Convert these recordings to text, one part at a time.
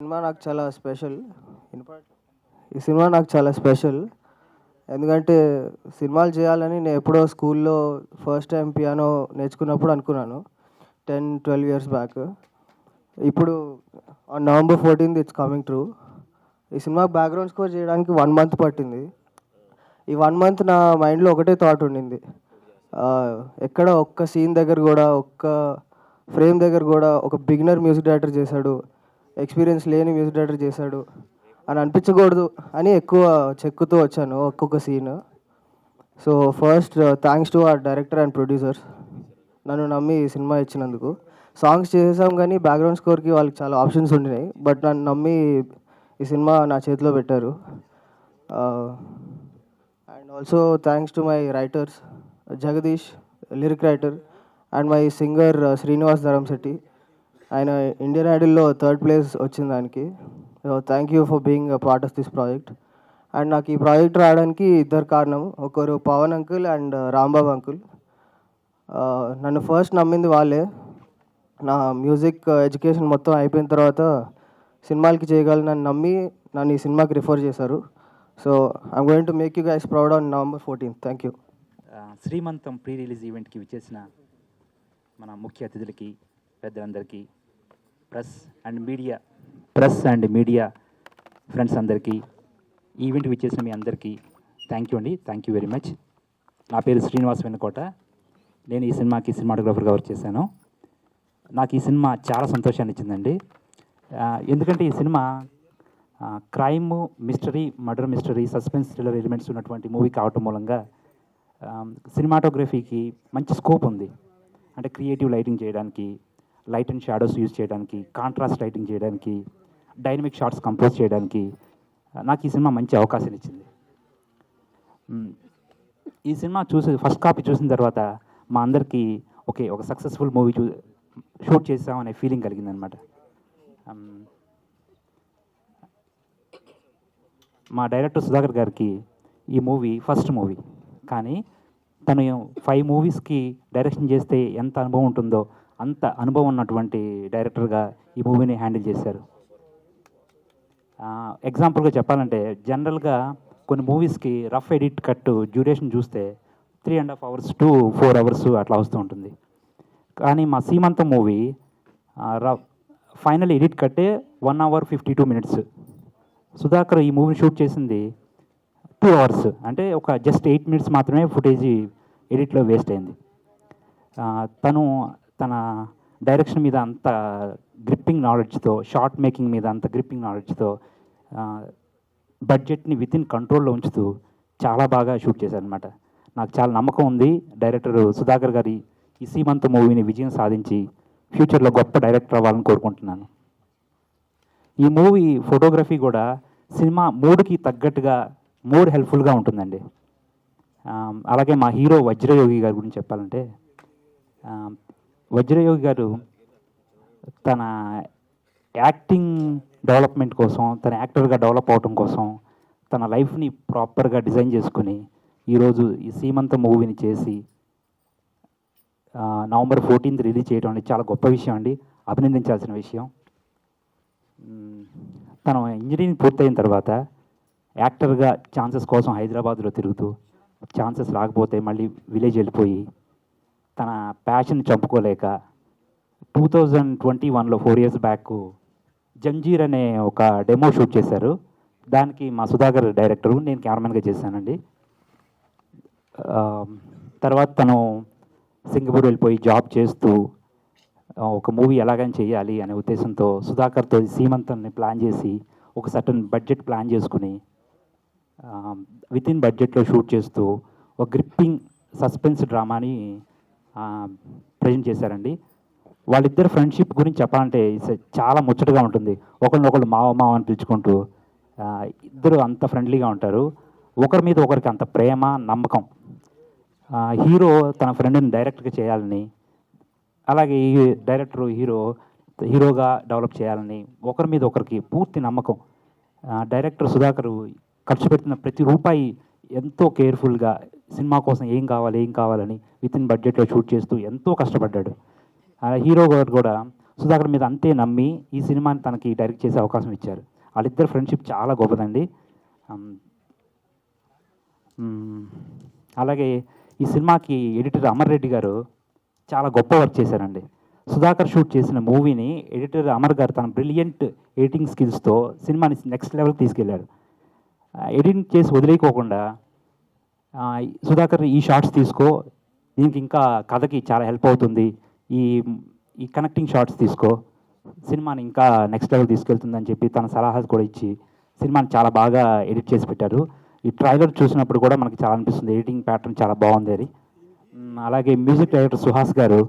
Cinema నాకు చాలా special. ఈ సినిమా నాకు చాలా స్పెషల్. ఎందుకంటే సినిమాలు చేయాలని నేను ఎప్పుడో స్కూల్లో ఫస్ట్ టైం పియానో నేర్చుకున్నప్పుడు అనుకున్నాను. 10-12 ఇయర్స్ బ్యాక్. ఇప్పుడు on November 14th it's coming true. ఈ సినిమా బ్యాక్గ్రౌండ్ స్కోర్ చేయడానికి 1 మంత్ పట్టింది. ఈ 1 మంత్ నా మైండ్లో ఒకటే థాట్ ఉండింది. ఎక్కడ ఒక్క సీన్ దగ్గర కూడా, ఒక్క ఫ్రేమ్ దగ్గర కూడా ఒక బిగినర్ మ్యూజిక్ డైరెక్టర్ చేశాడు, ఎక్స్పీరియన్స్ లేని మ్యూజిక్ డైరెక్టర్ చేశాడు అని అనిపించకూడదు అని ఎక్కువ చెక్కుతూ వచ్చాను ఒక్కొక్క scene. So first thanks to our director and producers, నన్ను నమ్మి ఈ సినిమా ఇచ్చినందుకు. సాంగ్స్ చేసాం కానీ బ్యాక్గ్రౌండ్ స్కోర్కి వాళ్ళకి చాలా ఆప్షన్స్ ఉండినాయి, బట్ నన్ను నమ్మి ఈ సినిమా నా చేతిలో పెట్టారు. And also thanks to my writers, Jagadish lyric writer, and my singer Srinivas Dharamshetti. ఆయన ఇండియన్ ఐడల్లో 3rd ప్లేస్ వచ్చింది దానికి. So thank you for being a part of this project. And నాకు ఈ ప్రాజెక్ట్ రావడానికి ఇద్దరు కారణం, ఒకరు Pawan uncle and Rambabu uncle. నన్ను ఫస్ట్ నమ్మింది వాళ్ళే. నా మ్యూజిక్ ఎడ్యుకేషన్ మొత్తం అయిపోయిన తర్వాత సినిమాలకి చేయగలనని నమ్మి నన్ను ఈ సినిమాకి రిఫర్ చేశారు. So I'm going to make you guys proud on November 14th. Thank you. శ్రీమంతం ప్రీ రిలీజ్ ఈవెంట్కి విచ్చేసిన మన ముఖ్య అతిథులకి, పెద్దలందరికీ, ప్రెస్ అండ్ మీడియా ఫ్రెండ్స్ అందరికీ, ఈవెంట్కి విచ్చేసిన మీ అందరికీ థ్యాంక్ యూ అండి. Thank you very much. నా పేరు శ్రీనివాస్ వెన్నకోట. నేను ఈ సినిమాకి సినిమాటోగ్రాఫర్గా వర్క్ చేశాను. నాకు ఈ సినిమా చాలా సంతోషాన్ని ఇచ్చిందండి. ఎందుకంటే ఈ cinema crime, mystery, murder mystery, suspense thriller elements ఉన్నటువంటి మూవీ కావటం మూలంగా సినిమాటోగ్రఫీకి మంచి స్కోప్ ఉంది. అంటే క్రియేటివ్ లైటింగ్ చేయడానికి, లైట్ అండ్ షాడోస్ యూజ్ చేయడానికి, కాంట్రాస్ట్ లైటింగ్ చేయడానికి, డైనమిక్ షాట్స్ కంపోజ్ చేయడానికి నాకు ఈ సినిమా మంచి అవకాశం ఇచ్చింది. ఈ సినిమా ఫస్ట్ కాపీ చూసిన తర్వాత మా అందరికీ ఒక సక్సెస్ఫుల్ మూవీ షూట్ చేసామనే ఫీలింగ్ కలిగిందనమాట. మా డైరెక్టర్ సుధాకర్ గారికి ఈ మూవీ ఫస్ట్ మూవీ, కానీ తను 5 మూవీస్కి డైరెక్షన్ చేస్తే ఎంత అనుభవం ఉంటుందో అంత అనుభవం ఉన్నటువంటి డైరెక్టర్గా ఈ మూవీని హ్యాండిల్ చేశారు. ఎగ్జాంపుల్గా చెప్పాలంటే జనరల్గా కొన్ని మూవీస్కి రఫ్ ఎడిట్ కట్ డ్యూరేషన్ చూస్తే 3.5 hours to 4 hours అట్లా వస్తూ ఉంటుంది. కానీ మా సీమంతం మూవీ ఫైనల్ ఎడిట్ కట్టే 1 hour 52 minutes. సుధాకర్ ఈ మూవీని షూట్ చేసింది 2 hours, అంటే ఒక జస్ట్ 8 minutes మాత్రమే ఫుటేజీ ఎడిట్లో వేస్ట్ అయింది. తన డైరెక్షన్ మీద అంత గ్రిప్పింగ్ నాలెడ్జ్తో, షార్ట్ మేకింగ్ మీద అంత గ్రిప్పింగ్ నాలెడ్జ్తో, బడ్జెట్ని వితిన్ కంట్రోల్లో ఉంచుతూ చాలా బాగా షూట్ చేశారనమాట. నాకు చాలా నమ్మకం ఉంది డైరెక్టర్ సుధాకర్ గారి ఈ సీమంత మూవీని విజయం సాధించి ఫ్యూచర్లో గొప్ప డైరెక్టర్ అవ్వాలని కోరుకుంటున్నాను. ఈ మూవీ ఫోటోగ్రఫీ కూడా సినిమా మూడ్కి తగ్గట్టుగా మోర్ హెల్ప్ఫుల్గా ఉంటుందండి. అలాగే మా హీరో వజ్రయోగి గారి గురించి చెప్పాలంటే, వజ్రయోగి గారు తన యాక్టింగ్ డెవలప్మెంట్ కోసం, తన యాక్టర్గా డెవలప్ అవడం కోసం తన లైఫ్ని ప్రాపర్గా డిజైన్ చేసుకుని ఈరోజు ఈ సీమంత మూవీని చేసి November 14th రిలీజ్ చేయడం అనేది చాలా గొప్ప విషయం అండి, అభినందించాల్సిన విషయం. తను ఇంజనీరింగ్ పూర్తయిన తర్వాత యాక్టర్గా ఛాన్సెస్ కోసం హైదరాబాద్లో తిరుగుతూ, ఛాన్సెస్ రాకపోతే మళ్ళీ విలేజ్ వెళ్ళిపోయి తన ప్యాషన్ చంపుకోలేక 2021లో 4 years బ్యాక్ జంజీర్ అనే ఒక డెమో షూట్ చేశారు. దానికి మా సుధాకర్ డైరెక్టరు, నేను కెమెరామెన్గా చేశానండి. తర్వాత తను సింగపూర్ వెళ్ళిపోయి జాబ్ చేస్తూ ఒక మూవీ ఎలాగైనా చేయాలి అనే ఉద్దేశంతో సుధాకర్తో సీమంతాన్ని ప్లాన్ చేసి ఒక సర్టన్ బడ్జెట్ ప్లాన్ చేసుకుని వితిన్ బడ్జెట్లో షూట్ చేస్తూ ఒక గ్రిప్పింగ్ సస్పెన్స్ డ్రామాని ప్రజెంట్ చేశారండి. వాళ్ళిద్దరు ఫ్రెండ్షిప్ గురించి చెప్పాలంటే చాలా ముచ్చటగా ఉంటుంది. ఒకరినొకరు మావ అని పిలుచుకుంటూ ఇద్దరు అంత ఫ్రెండ్లీగా ఉంటారు. ఒకరి మీద ఒకరికి అంత ప్రేమ, నమ్మకం. హీరో తన ఫ్రెండ్ని డైరెక్ట్గా చేయాలని, అలాగే ఈ డైరెక్టర్ హీరోగా డెవలప్ చేయాలని ఒకరి మీద ఒకరికి పూర్తి నమ్మకం. డైరెక్టర్ సుధాకర్ ఖర్చు పెట్టిన ప్రతి రూపాయి ఎంతో కేర్ఫుల్గా సినిమా కోసం ఏం కావాలని వితిన్ బడ్జెట్లో షూట్ చేస్తూ ఎంతో కష్టపడ్డాడు. హీరో గారు కూడా సుధాకర్ మీద అంతే నమ్మి ఈ సినిమాని తనకి డైరెక్ట్ చేసే అవకాశం ఇచ్చారు. వాళ్ళిద్దరు ఫ్రెండ్షిప్ చాలా గొప్పదండి. అలాగే ఈ సినిమాకి ఎడిటర్ అమర్ రెడ్డి గారు చాలా గొప్ప వర్క్ చేశారండి. సుధాకర్ షూట్ చేసిన మూవీని ఎడిటర్ అమర్ గారు తన బ్రిలియంట్ ఎడిటింగ్ స్కిల్స్తో సినిమాని నెక్స్ట్ లెవెల్కి తీసుకెళ్లారు. ఎడిటింగ్ చేసి వదిలేయకోకుండా సుధాకర్ ఈ షార్ట్స్ తీసుకో, దీనికి ఇంకా కథకి చాలా హెల్ప్ అవుతుంది, ఈ ఈ కనెక్టింగ్ షార్ట్స్ తీసుకో, సినిమాని ఇంకా నెక్స్ట్ లెవెల్ తీసుకెళ్తుందని చెప్పి తన సలహాలు కూడా ఇచ్చి సినిమాని చాలా బాగా ఎడిట్ చేసి పెట్టారు. ఈ ట్రైలర్ చూసినప్పుడు కూడా మనకి చాలా అనిపిస్తుంది ఎడిటింగ్ ప్యాటర్న్ చాలా బాగుంది అని. అలాగే మ్యూజిక్ డైరెక్టర్ సుహాస్ గారు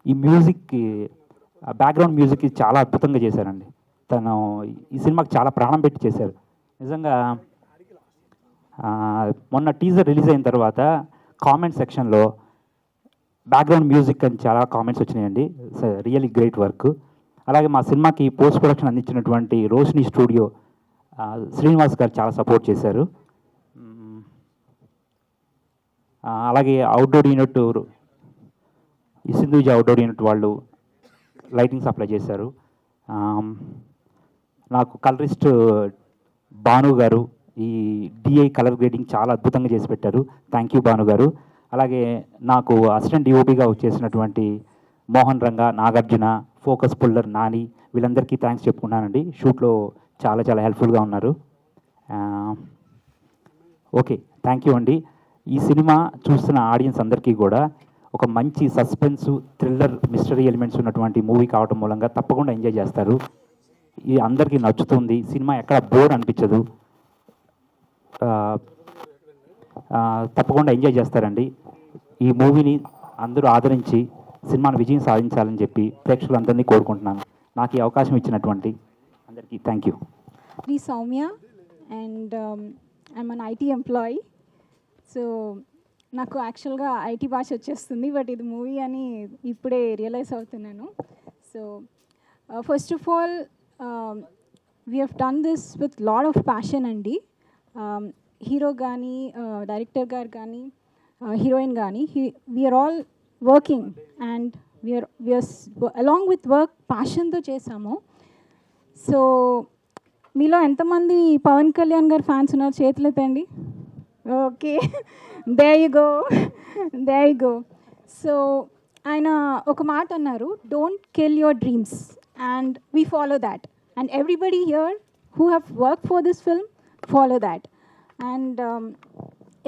ఈ మ్యూజిక్కి బ్యాక్గ్రౌండ్ మ్యూజిక్కి చాలా అద్భుతంగా చేశారండి. తను ఈ సినిమాకి చాలా ప్రాణం పెట్టి చేశారు నిజంగా. మొన్న టీజర్ రిలీజ్ అయిన తర్వాత కామెంట్ సెక్షన్లో బ్యాక్గ్రౌండ్ మ్యూజిక్ అని చాలా కామెంట్స్ వచ్చినాయండి. Really great work. అలాగే మా సినిమాకి పోస్ట్ ప్రొడక్షన్ అందించినటువంటి రోషిని స్టూడియో శ్రీనివాస్ గారు చాలా సపోర్ట్ చేశారు. అలాగే అవుట్డోర్ యూనిట్ ఈ సింధూజీ అవుట్డోర్ యూనిట్ వాళ్ళు లైటింగ్ సప్లై చేశారు. నాకు కలరిస్ట్ భాను గారు ఈ డిఐ కలర్ గ్రేడింగ్ చాలా అద్భుతంగా చేసి పెట్టారు. థ్యాంక్ యూ భాను గారు. అలాగే నాకు అసిస్టెంట్ డిఓపిగా వచ్చేసినటువంటి మోహన్ రంగా, నాగార్జున, ఫోకస్ పుల్లర్, నాని వీళ్ళందరికీ థ్యాంక్స్ చెప్పుకున్నానండి. షూట్లో చాలా చాలా హెల్ప్ఫుల్గా ఉన్నారు. ఓకే, థ్యాంక్ యూ అండి. ఈ సినిమా చూస్తున్న ఆడియన్స్ అందరికీ కూడా ఒక మంచి సస్పెన్స్, థ్రిల్లర్, మిస్టరీ ఎలిమెంట్స్ ఉన్నటువంటి మూవీ కావటం మూలంగా తప్పకుండా ఎంజాయ్ చేస్తారు. ఇది అందరికీ నచ్చుతుంది. సినిమా ఎక్కడ బోర్ అనిపించదు. తప్పకుండా ఎంజాయ్ చేస్తారండి. ఈ మూవీని అందరూ ఆదరించి సినిమాను విజయం సాధించాలని చెప్పి ప్రేక్షకులందరినీ కోరుకుంటున్నాను. నాకు ఈ అవకాశం ఇచ్చినటువంటి అందరికీ thank you. This is Soumya and I'm an IT employee. So నాకు యాక్చువల్గా ఐటీ భాష వచ్చేస్తుంది, బట్ ఇది మూవీ అని ఇప్పుడే రియలైజ్ అవుతున్నాను. So first of all we have done this with lot of passion అండి. హీరో కానీ, డైరెక్టర్ గారు కానీ, హీరోయిన్ కానీ, we are all working and we are along with work ప్యాషన్తో చేసాము. సో మీలో ఎంతమంది పవన్ కళ్యాణ్ గారు ఫ్యాన్స్ ఉన్నారు? చేతులు ఎత్తండి. Okay, there you go. So ఆయన ఒక మాట అన్నారు, don't kill your dreams, and we follow that. And everybody here who have work for this film follow that. And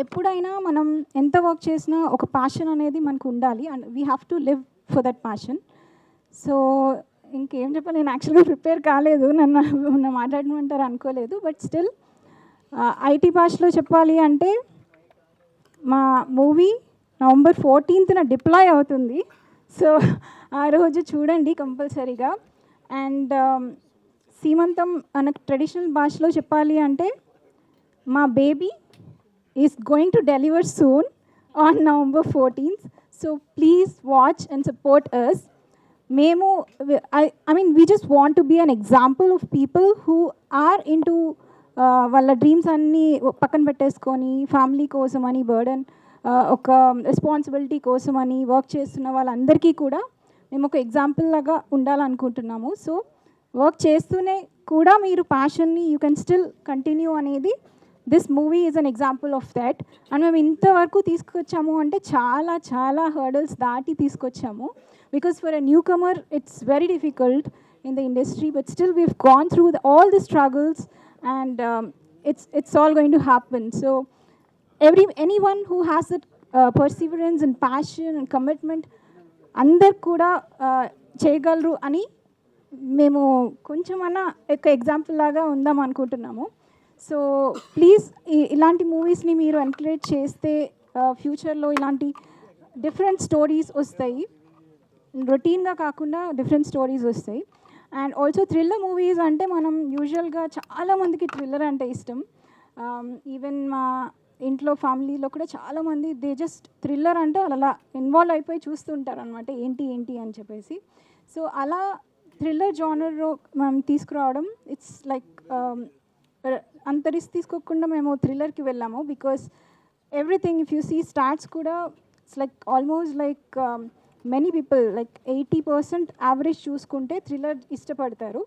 ఎప్పుడైనా మనం ఎంత వర్క్ చేసినా ఒక ప్యాషన్ అనేది మనకు ఉండాలి, and we have to live for that passion. So ఇంకేం చెప్పాలి, నేను యాక్చువల్గా ప్రిపేర్ కాలేదు, నన్ను మాట్లాడమంటారు అనుకోలేదు. బట్ స్టిల్ ఐటీ భాషలో చెప్పాలి అంటే మా మూవీ November 14th డిప్లాయ్ అవుతుంది. సో ఆ రోజు చూడండి కంపల్సరీగా. అండ్ సీమంతం మనకు ట్రెడిషనల్ భాషలో చెప్పాలి అంటే మా baby is going to deliver soon on November 14th. So please watch and support us. మేము I mean we just want to be an example of people who are into వాళ్ళ dreams అన్నీ పక్కన పెట్టేసుకొని family కోసం అని, burden ఒక responsibility కోసం అని వర్క్ చేస్తున్న వాళ్ళందరికీ కూడా మేము ఒక ఎగ్జాంపుల్ లాగా ఉండాలనుకుంటున్నాము. సో వర్క్ చేస్తూనే కూడా మీరు ప్యాషన్ని యూ కెన్ స్టిల్ కంటిన్యూ అనేది this movie is an example of that. And మేము ఇంతవరకు తీసుకొచ్చాము అంటే చాలా చాలా హర్డల్స్ దాటి తీసుకొచ్చాము. Because for a newcomer it's very difficult in the industry, but still we've gone through all the struggles, and it's all going to happen. So anyone who has that perseverance and passion and commitment, అందరు కూడా చేయగలరు అని మేము కొంచెమన్నా ఒక example లాగా ఉందాం అనుకుంటున్నాము. సో ప్లీజ్ ఇలాంటి మూవీస్ని మీరు ఎంకరేజ్ చేస్తే ఫ్యూచర్లో ఇలాంటి డిఫరెంట్ స్టోరీస్ వస్తాయి, రొటీన్గా కాకుండా డిఫరెంట్ స్టోరీస్ వస్తాయి. అండ్ ఆల్సో థ్రిల్లర్ మూవీస్ అంటే మనం యూజువల్గా చాలామందికి థ్రిల్లర్ అంటే ఇష్టం. ఈవెన్ మా ఇంట్లో ఫ్యామిలీలో కూడా చాలామంది దే జస్ట్ థ్రిల్లర్ అంటే అలా ఇన్వాల్వ్ అయిపోయి చూస్తుంటారు అనమాట, ఏంటి అని చెప్పేసి. సో అలా థ్రిల్లర్ జానర్లో మనం తీసుకురావడం ఇట్స్ లైక్ అంత రిస్క్ తీసుకోకుండా మేము థ్రిల్లర్కి వెళ్ళాము. Because everything if you see starts కూడా it's like almost like many people, like 80% average చూసుకుంటే థ్రిల్లర్ ఇష్టపడతారు.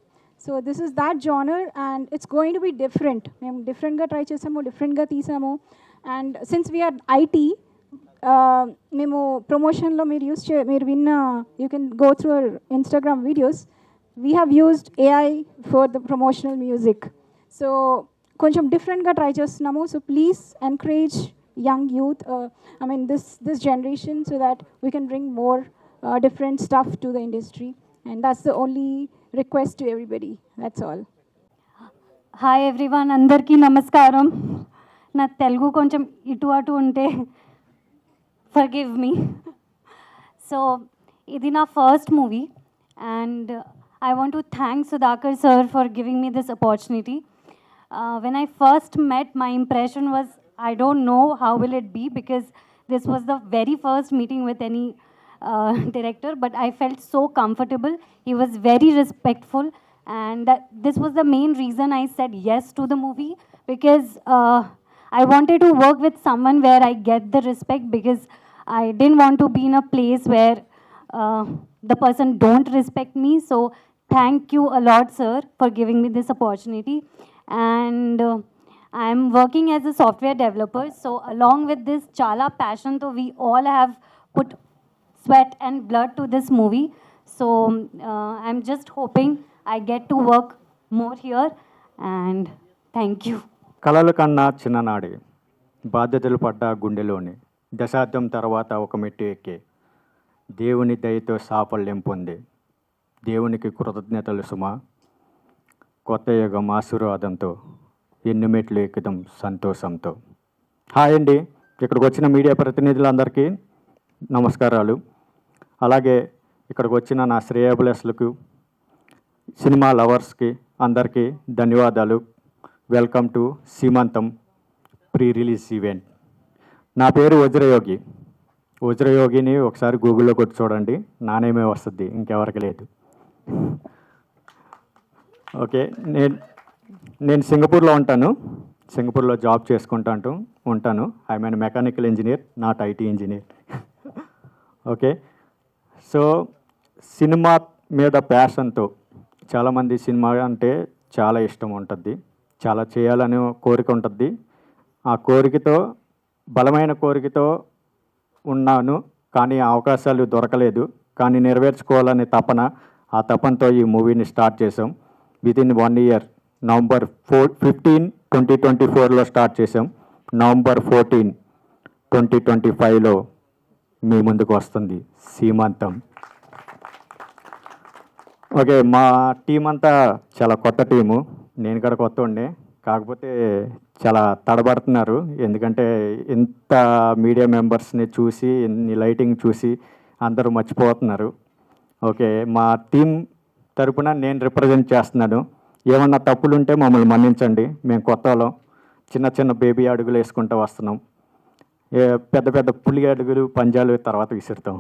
So this is that genre and it's going to be different. మేము డిఫరెంట్గా ట్రై చేసాము, డిఫరెంట్గా తీసాము. అండ్ సిన్స్ వీఆర్ ఐటీ, మేము ప్రమోషన్లో మీరు విన్న, you can go through our Instagram videos, we have used AI for the promotional music. So కొంచెం డిఫరెంట్గా ట్రై చేస్తున్నాము. So please encourage young youth, I mean this generation, so that we can bring more different stuff to the industry, and that's the only request to everybody. That's all. Hi everyone, అందరికీ నమస్కారం. నా తెలుగు కొంచెం ఇటు అటు ఉంటే forgive me. So ఇది నా first movie and I want to thank Sudhakar sir for giving me this opportunity. When I first met, my impression was, I don't know how will it be, because this was the very first meeting with any director, but I felt so comfortable. He was very respectful, and this was the main reason I said yes to the movie, because I wanted to work with someone where I get the respect, because I didn't want to be in a place where the person don't respect me. So thank you a lot, sir, for giving me this opportunity. And I'm working as a software developer, so along with this chala passion, so we all have put sweat and blood to this movie. So I'm just hoping I get to work more here, and thank you. కలల కన్నా చిన్ననాడే, బాధ్యతలు పడ్డ గుండెలోని, దశాబ్దం తర్వాత ఒక మెట్టు ఎక్కే, దేవుని దయతో సాఫల్యం పొందే, దేవునికి కృతజ్ఞతలు సుమా, కొత్త యుగం ఆశీర్వాదంతో ఎన్ని మెట్లు ఎక్కుదాం సంతోషంతో. హాయ్ అండి, ఇక్కడికి వచ్చిన మీడియా ప్రతినిధులందరికీ నమస్కారాలు. అలాగే ఇక్కడికి వచ్చిన నా శ్రేయబులెస్లకు, సినిమా లవర్స్కి అందరికీ ధన్యవాదాలు. వెల్కమ్ టు సీమంతం ప్రీ రిలీజ్ ఈవెంట్. నా పేరు వజ్రయోగి. వజ్రయోగిని ఒకసారి గూగుల్లో కొట్టి చూడండి, నానేమే వస్తుంది, ఇంకెవరికి లేదు. ఓకే, నేను సింగపూర్లో ఉంటాను. సింగపూర్లో జాబ్ ఉంటాను. I mean mechanical engineer, not IT engineer. Okay, so cinema మీద ప్యాషన్తో, చాలామంది సినిమా అంటే చాలా ఇష్టం ఉంటుంది, చాలా చేయాలని కోరిక ఉంటుంది. ఆ కోరికతో, బలమైన కోరికతో ఉన్నాను, కానీ అవకాశాలు దొరకలేదు. కానీ నెరవేర్చుకోవాలనే తపన, ఆ తపనతో ఈ మూవీని స్టార్ట్ చేసాం. వితిన్ 1 year, November 15, 2024లో స్టార్ట్ చేసాం. November 14, 2025లో మీ ముందుకు వస్తుంది సీమంతం. ఓకే, మా టీం అంతా చాలా కొత్త టీము. నేను కూడా కొత్త ఉండే, కాకపోతే చాలా తడబడుతున్నారు. ఎందుకంటే ఇంత మీడియా మెంబర్స్ని చూసి, ఇన్ని లైటింగ్ చూసి అందరూ మర్చిపోతున్నారు. ఓకే, మా టీం తరపున నేను రిప్రజెంట్ చేస్తున్నాను. ఏమన్నా తప్పులు ఉంటే మమ్మల్ని మన్నించండి. మేము కొత్త వాళ్ళం, చిన్న చిన్న బేబీ అడుగులు వేసుకుంటూ వస్తున్నాం. పెద్ద పెద్ద పులి అడుగులు, పంజాలు తర్వాత విసురుతాం.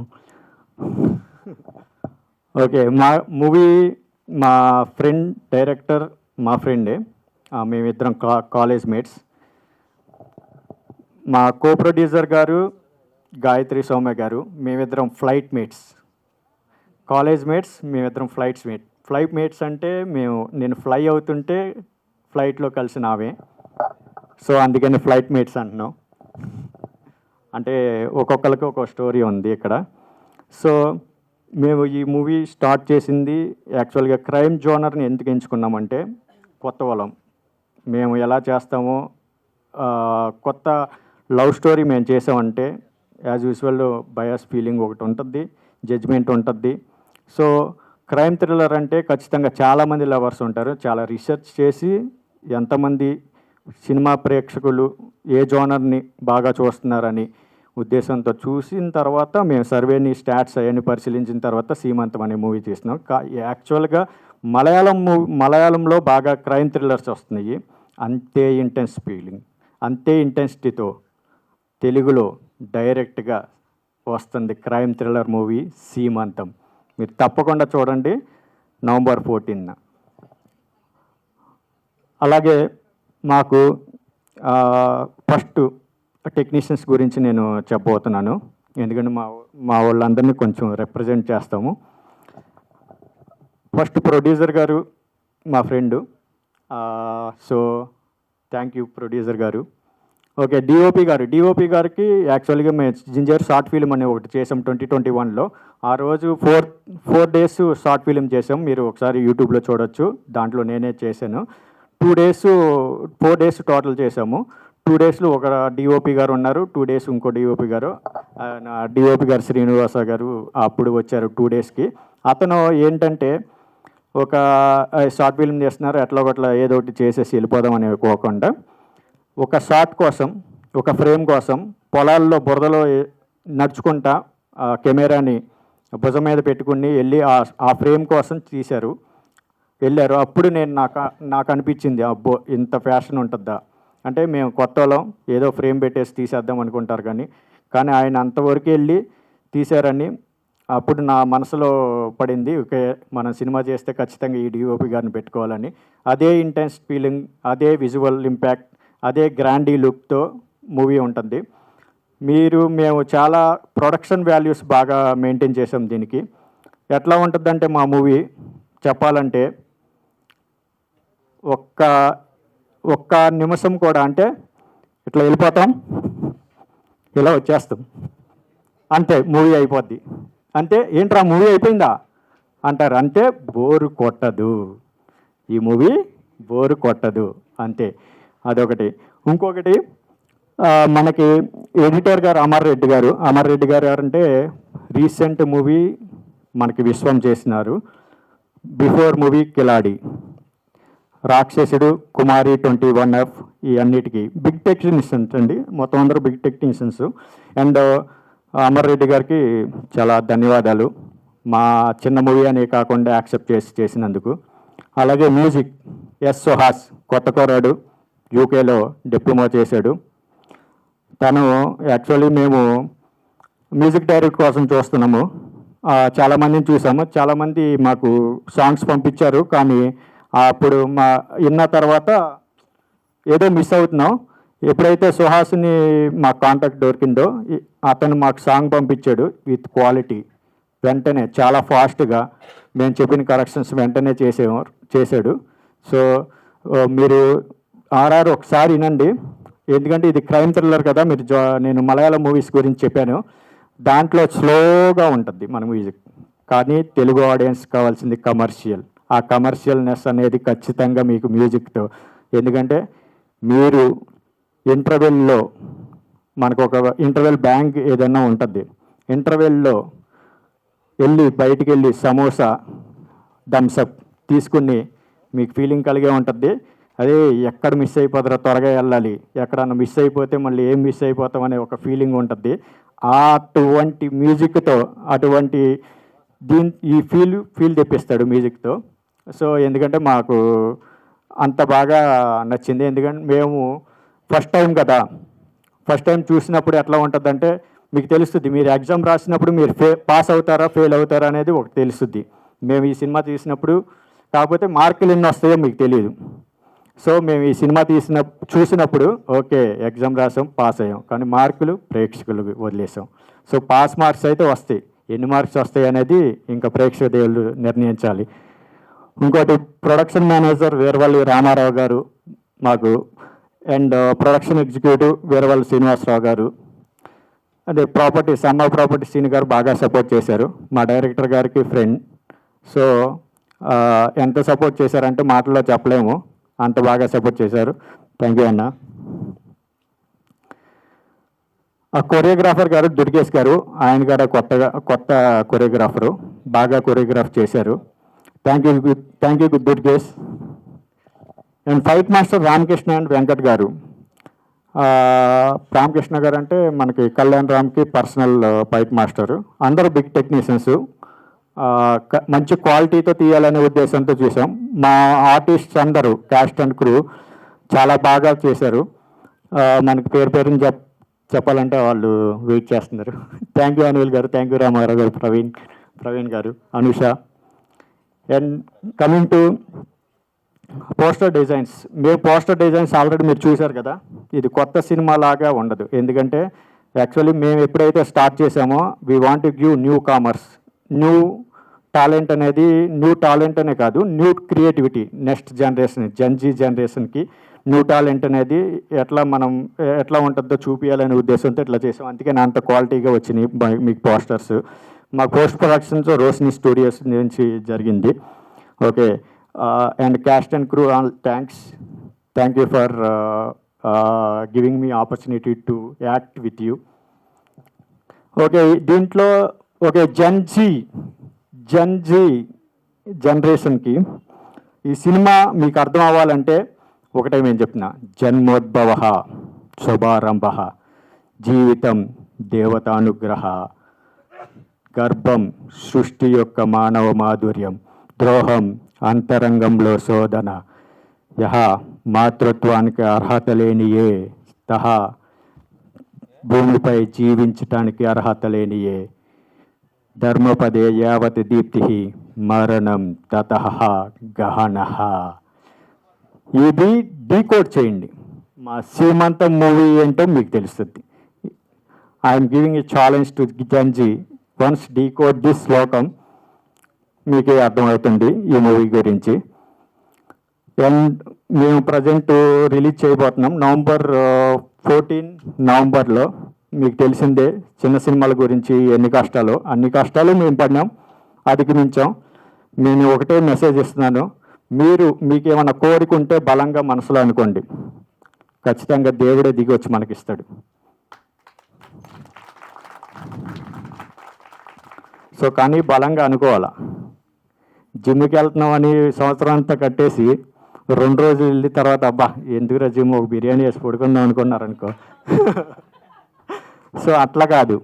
ఓకే, మా మూవీ, మా ఫ్రెండ్ డైరెక్టర్ మా ఫ్రెండే. మేమిద్దరం కాలేజ్ మేట్స్. మా కో ప్రొడ్యూసర్ గారు గాయత్రి సౌమ్య గారు, మేమిద్దరం ఫ్లైట్ మేట్స్. కాలేజ్ మేట్స్, మేమిద్దరం ఫ్లైట్ మేట్స్ అంటే నేను ఫ్లై అవుతుంటే ఫ్లైట్లో కలిసిన ఆమె. సో అందుకని ఫ్లైట్ మేట్స్ అంటున్నాం. అంటే ఒక్కొక్కరికి ఒక్కొక్క స్టోరీ ఉంది ఇక్కడ. సో మేము ఈ మూవీ స్టార్ట్ చేసింది యాక్చువల్గా క్రైమ్ జోనర్ని ఎందుకు ఎంచుకున్నామంటే, కొత్త వాళ్ళం, మేము ఎలా చేస్తామో, కొత్త లవ్ స్టోరీ మేము చేసామంటే యాజ్ యూజువల్ బయాస్ ఫీలింగ్ ఒకటి ఉంటుంది, జడ్జ్మెంట్ ఉంటుంది. సో క్రైమ్ థ్రిల్లర్ అంటే ఖచ్చితంగా చాలామంది లవర్స్ ఉంటారు. చాలా రీసెర్చ్ చేసి ఎంతమంది సినిమా ప్రేక్షకులు ఏ జోనర్ని బాగా చూస్తున్నారని ఉద్దేశంతో చూసిన తర్వాత మేము సర్వేని, స్టాట్స్ అవన్నీ పరిశీలించిన తర్వాత సీమంతం అనే మూవీ చేసినాం. యాక్చువల్గా మలయాళంలో బాగా క్రైమ్ థ్రిల్లర్స్ వస్తున్నాయి. అంతే ఇంటెన్స్ ఫీలింగ్, అంతే ఇంటెన్సిటీతో తెలుగులో డైరెక్ట్గా వస్తుంది క్రైమ్ థ్రిల్లర్ మూవీ సీమంతం. మీరు తప్పకుండా చూడండి November 14. అలాగే మాకు ఫస్ట్ టెక్నీషియన్స్ గురించి నేను చెప్పబోతున్నాను. ఎందుకంటే మా వాళ్ళందరినీ కొంచెం రిప్రజెంట్ చేస్తాము. ఫస్ట్ ప్రొడ్యూసర్ గారు మా friend, so thank you producer గారు. ఓకే, డిఓపి గారికి యాక్చువల్గా మేము జింజర్ షార్ట్ ఫిలిం అని ఒకటి చేసాం 2021లో. ఆ రోజు ఫోర్ డేస్ షార్ట్ ఫిలిం చేసాం, మీరు ఒకసారి యూట్యూబ్లో చూడొచ్చు, దాంట్లో నేనే చేశాను. 4 డేస్ టోటల్ చేసాము. 2 డేస్లో ఒక డిఓపి గారు ఉన్నారు, 2 డేస్ ఇంకో డిఓపి గారు, డిఓపి గారు శ్రీనివాస గారు అప్పుడు వచ్చారు 2 డేస్కి. అతను ఏంటంటే ఒక షార్ట్ ఫిల్మ్ చేస్తున్నారు, ఎట్లా ఒకట్లా ఏదో ఒకటి చేసేసి వెళ్ళిపోదాం అని అనుకోకుండా ఒక షాట్ కోసం, ఒక ఫ్రేమ్ కోసం పొలాల్లో బురదలో నడుచుకుంటా కెమెరాని భుజం మీద పెట్టుకుని వెళ్ళి ఆ ఫ్రేమ్ కోసం వెళ్ళారు. అప్పుడు నాకు అనిపించింది, అబ్బో ఇంత ఫ్యాషన్ ఉంటుందా. అంటే మేము కొత్త వాళ్ళం, ఏదో ఫ్రేమ్ పెట్టేసి తీసేద్దాం అనుకుంటారు, కానీ ఆయన అంతవరకు వెళ్ళి తీశారని అప్పుడు నా మనసులో పడింది. ఓకే, మనం సినిమా చేస్తే ఖచ్చితంగా ఈ డిఓపి గారిని పెట్టుకోవాలని. అదే ఇంటెన్స్ ఫీలింగ్, అదే విజువల్ ఇంపాక్ట్, అదే గ్రాండీ లుక్తో మూవీ ఉంటుంది. మేము చాలా ప్రొడక్షన్ వాల్యూస్ బాగా మెయింటైన్ చేసాం దీనికి. ఎట్లా ఉంటుందంటే మా మూవీ చెప్పాలంటే ఒక్క నిమిషం కూడా, అంటే ఇట్లా వెళ్ళిపోతాం, ఇలా వచ్చేస్తాం, అంతే మూవీ అయిపోద్ది. అంతే, ఏంట్రా మూవీ అయిపోయిందా అంటారు. అంతే, బోరు కొట్టదు ఈ మూవీ, బోరు కొట్టదు అంతే. అదొకటి. ఇంకొకటి, మనకి ఎడిటర్ గారు అమర్ రెడ్డి గారు అంటే రీసెంట్ మూవీ మనకి విశ్వం చేసినారు. బిఫోర్ మూవీ కిలాడి, రాక్షసుడు, కుమారి 21F, ఈ అన్నిటికీ బిగ్ టెక్నీషియన్స్ అండి, మొత్తం అందరూ big technicians. And Amar Reddy గారికి చాలా ధన్యవాదాలు, మా చిన్న మూవీ అనే కాకుండా యాక్సెప్ట్ చేసినందుకు. అలాగే మ్యూజిక్ ఎస్ సుహాస్, కొత్త కోరాడు, యూకేలో డిప్లొమా చేశాడు. తను యాక్చువల్లీ మేము మ్యూజిక్ డైరెక్టర్ కోసం చూస్తున్నాము, చాలామందిని చూసాము, చాలామంది మాకు సాంగ్స్ పంపించారు, కానీ అప్పుడు విన్న తర్వాత ఏదో మిస్ అవుతున్నాం. ఎప్పుడైతే సుహాస్ని మా కాంటాక్ట్ దొరికిందో అతను మాకు సాంగ్ పంపించాడు విత్ క్వాలిటీ. వెంటనే చాలా ఫాస్ట్గా మేము చెప్పిన కరెక్షన్స్ వెంటనే చేశాడు. సో మీరు ఆర్ఆర్ ఒకసారి వినండి, ఎందుకంటే ఇది క్రైమ్ థ్రిల్లర్ కదా. నేను మలయాళం మూవీస్ గురించి చెప్పాను, దాంట్లో స్లోగా ఉంటుంది మన మ్యూజిక్, కానీ తెలుగు ఆడియన్స్ కావాల్సింది కమర్షియల్. ఆ కమర్షియల్నెస్ అనేది ఖచ్చితంగా మీకు మ్యూజిక్తో, ఎందుకంటే మీరు ఇంటర్వెల్లో మనకు ఒక ఇంటర్వెల్ బ్యాంక్ ఏదైనా ఉంటుంది, ఇంటర్వెల్లో బయటికి వెళ్ళి సమోసా థమ్సప్ తీసుకుని మీకు ఫీలింగ్ కలిగే ఉంటుంది. అదే ఎక్కడ మిస్ అయిపోతారో త్వరగా వెళ్ళాలి, ఎక్కడన్నా మిస్ అయిపోతే మళ్ళీ ఏం మిస్ అయిపోతాం అనే ఒక ఫీలింగ్ ఉంటుంది. అటువంటి మ్యూజిక్తో అటువంటి ఈ ఫీల్ తెప్పిస్తాడు మ్యూజిక్తో. సో ఎందుకంటే మాకు అంత బాగా నచ్చింది, ఎందుకంటే మేము ఫస్ట్ టైం చూసినప్పుడు ఎట్లా ఉంటుందంటే మీకు తెలుస్తుంది, మీరు ఎగ్జామ్ రాసినప్పుడు మీరు పాస్ అవుతారా ఫెయిల్ అవుతారా అనేది ఒకటి తెలుస్తుంది. మేము ఈ సినిమా తీసినప్పుడు, కాకపోతే మార్కులు ఎన్ని వస్తాయో మీకు తెలియదు. సో మేము ఈ సినిమా చూసినప్పుడు ఓకే ఎగ్జామ్ రాసాం, పాస్ అయ్యాం, కానీ మార్కులు ప్రేక్షకులు వదిలేసాం. సో పాస్ మార్క్స్ అయితే వస్తాయి, ఎన్ని మార్క్స్ వస్తాయి అనేది ఇంకా ప్రేక్షక దేవుళ్ళు నిర్ణయించాలి. ఇంకోటి, ప్రొడక్షన్ మేనేజర్ వీరవల్లి రామారావు గారు మాకు, and production executive Veeravalli Srinivasarao గారు, అదే సమ్మ ప్రాపర్టీ సీని గారు బాగా సపోర్ట్ చేశారు. మా డైరెక్టర్ గారికి ఫ్రెండ్, సో ఎంత సపోర్ట్ చేశారంటే మాటల్లో చెప్పలేము, అంత బాగా సపోర్ట్ చేశారు. థ్యాంక్ యూ అన్న. ఆ కొరియోగ్రాఫర్ గారు దుర్గేష్ గారు, ఆయన గారు కొత్త కొరియోగ్రాఫరు, బాగా కొరియోగ్రాఫ్ చేశారు. Thank you Durgesh. And fight master Ramakrishna and Venkat గారు. రామకృష్ణ గారు అంటే మనకి కళ్యాణ్ రామ్కి పర్సనల్ ఫైట్ మాస్టరు. అందరూ బిగ్ టెక్నీషియన్స్, మంచి క్వాలిటీతో తీయాలనే ఉద్దేశంతో చూసాం. మా ఆర్టిస్ట్స్ అందరూ క్యాస్ట్ అండ్ క్రూ చాలా బాగా చేశారు. మనకి పేరుని చెప్పాలంటే వాళ్ళు వెయిట్ చేస్తున్నారు. థ్యాంక్ యూ అనిల్ గారు, థ్యాంక్ యూ రామారావు గారు, ప్రవీణ్ గారు, Anusha. And coming to poster designs, poster designs already మీరు చూశారు కదా. ఇది కొత్త సినిమా లాగా ఉండదు, ఎందుకంటే యాక్చువల్లీ మేము ఎప్పుడైతే స్టార్ట్ చేసామో we want to give new commerce, new talent అనేది, న్యూ టాలెంట్ అనే కాదు, new creativity next generation, Gen Z జనరేషన్కి న్యూ టాలెంట్ అనేది ఎట్లా ఉంటుందో చూపించాలనే ఉద్దేశంతో ఇట్లా చేసాం. అందుకే అంత క్వాలిటీగా వచ్చినాయి మీకు పోస్టర్స్. మా పోస్ట్ ప్రొడక్షన్స్ రోషిని స్టూడియోస్ నుంచి జరిగింది. Okay, and caste and crew all thank you for giving me opportunity to act with you. Okay, దీంట్లో ఓకే జెన్జీ జనరేషన్కి ఈ సినిమా మీకు అర్థం అవ్వాలంటే ఒకటే మేము చెప్తున్నా, జన్మోద్భవ శుభారంభ, జీవితం దేవతానుగ్రహ, గర్భం సృష్టి యొక్క మానవ మాధుర్యం, ద్రోహం అంతరంగంలో శోధన, యహ మాతృత్వానికి అర్హత లేనియే, తహ భూమిపై జీవించటానికి అర్హత లేనియే, ధర్మపదే యావత్ దీప్తి, మరణం తతః గహనః. ఇది డీకోడ్ చేయండి. మా సీమంతం మూవీ ఏంటో మీకు తెలుస్తుంది. I'm giving a challenge to Gen Z, once decode this శ్లోకం మీకే అర్థమవుతుంది ఈ మూవీ గురించి. అండ్ మేము ప్రజెంట్ రిలీజ్ చేయబోతున్నాం నవంబర్ 14 మీకు తెలిసిందే చిన్న సినిమాల గురించి ఎన్ని కష్టాలు, అన్ని కష్టాలు మేము పడినాం, అధిగమించాం. నేను ఒకటే మెసేజ్ ఇస్తున్నాను, మీకేమైనా కోరిక ఉంటే బలంగా మనసులో అనుకోండి, ఖచ్చితంగా దేవుడే దిగి వచ్చి మనకిస్తాడు. సో కానీ బలంగా అనుకోవాలా. జిమ్కి వెళ్తున్నామని సంవత్సరం అంతా కట్టేసి 2 రోజులు వెళ్ళిన తర్వాత అబ్బా ఎందుకురా జిమ్, ఒక బిర్యానీ వేసి పడుకుందాం అనుకున్నారనుకో. సో అట్లా కాదు,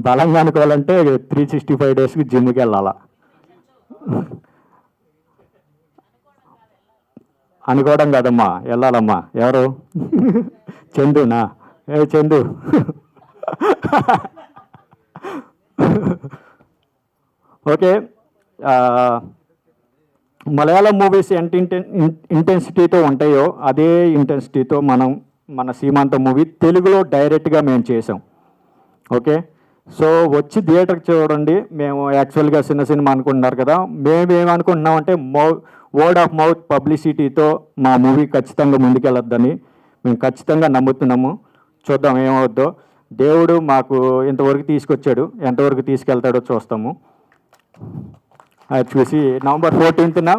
బలంగా అనుకోవాలంటే 365 డేస్కి జిమ్కి వెళ్ళాలా. అనుకోవడం కాదమ్మా, వెళ్ళాలమ్మా. ఎవరు? చందునా? చందు. ఓకే, మలయాళం మూవీస్ ఎంత ఇంటెన్సిటీతో ఉంటాయో అదే ఇంటెన్సిటీతో మన సీమాంతం మూవీ తెలుగులో డైరెక్ట్గా మేము చేసాం. ఓకే, సో వచ్చి థియేటర్కి చూడండి. మేము యాక్చువల్గా చిన్న సినిమా అనుకుంటున్నారు కదా, మేమేమనుకుంటున్నామంటే వర్డ్ ఆఫ్ మౌత్ పబ్లిసిటీతో మా మూవీ ఖచ్చితంగా ముందుకెళ్ళొద్దని మేము ఖచ్చితంగా నమ్ముతున్నాము. చూద్దాం ఏమవుద్దో. దేవుడు మాకు ఇంతవరకు తీసుకొచ్చాడు, ఎంతవరకు తీసుకెళ్తాడో చూస్తాము. అది చూసి నవంబర్ 14న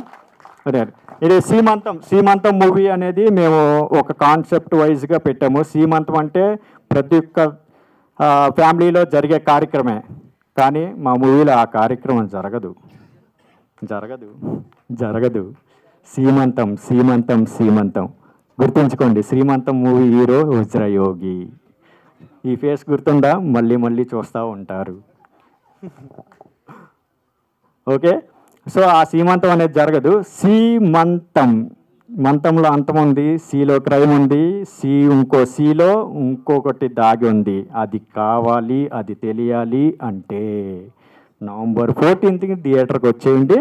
ఇది సీమంతం మూవీ అనేది మేము ఒక కాన్సెప్ట్ వైజ్గా పెట్టాము. సీమంతం అంటే ప్రతి ఒక్క ఫ్యామిలీలో జరిగే కార్యక్రమే, కానీ మా మూవీలో ఆ కార్యక్రమం జరగదు. సీమంతం గుర్తుంచుకోండి. శ్రీమంతం మూవీ హీరో వజ్రయోగి. ఈ ఫేస్ గుర్తుందా? మళ్ళీ చూస్తూ ఉంటారు. ఓకే, సో ఆ సీమంతం అనేది జరగదు. మంతంలో అంతం ఉంది, సీలో క్రైమ్ ఉంది, సీలో ఇంకొకటి దాగి ఉంది. అది కావాలి, అది తెలియాలి అంటే నవంబర్ 14కి థియేటర్కి వచ్చేయండి.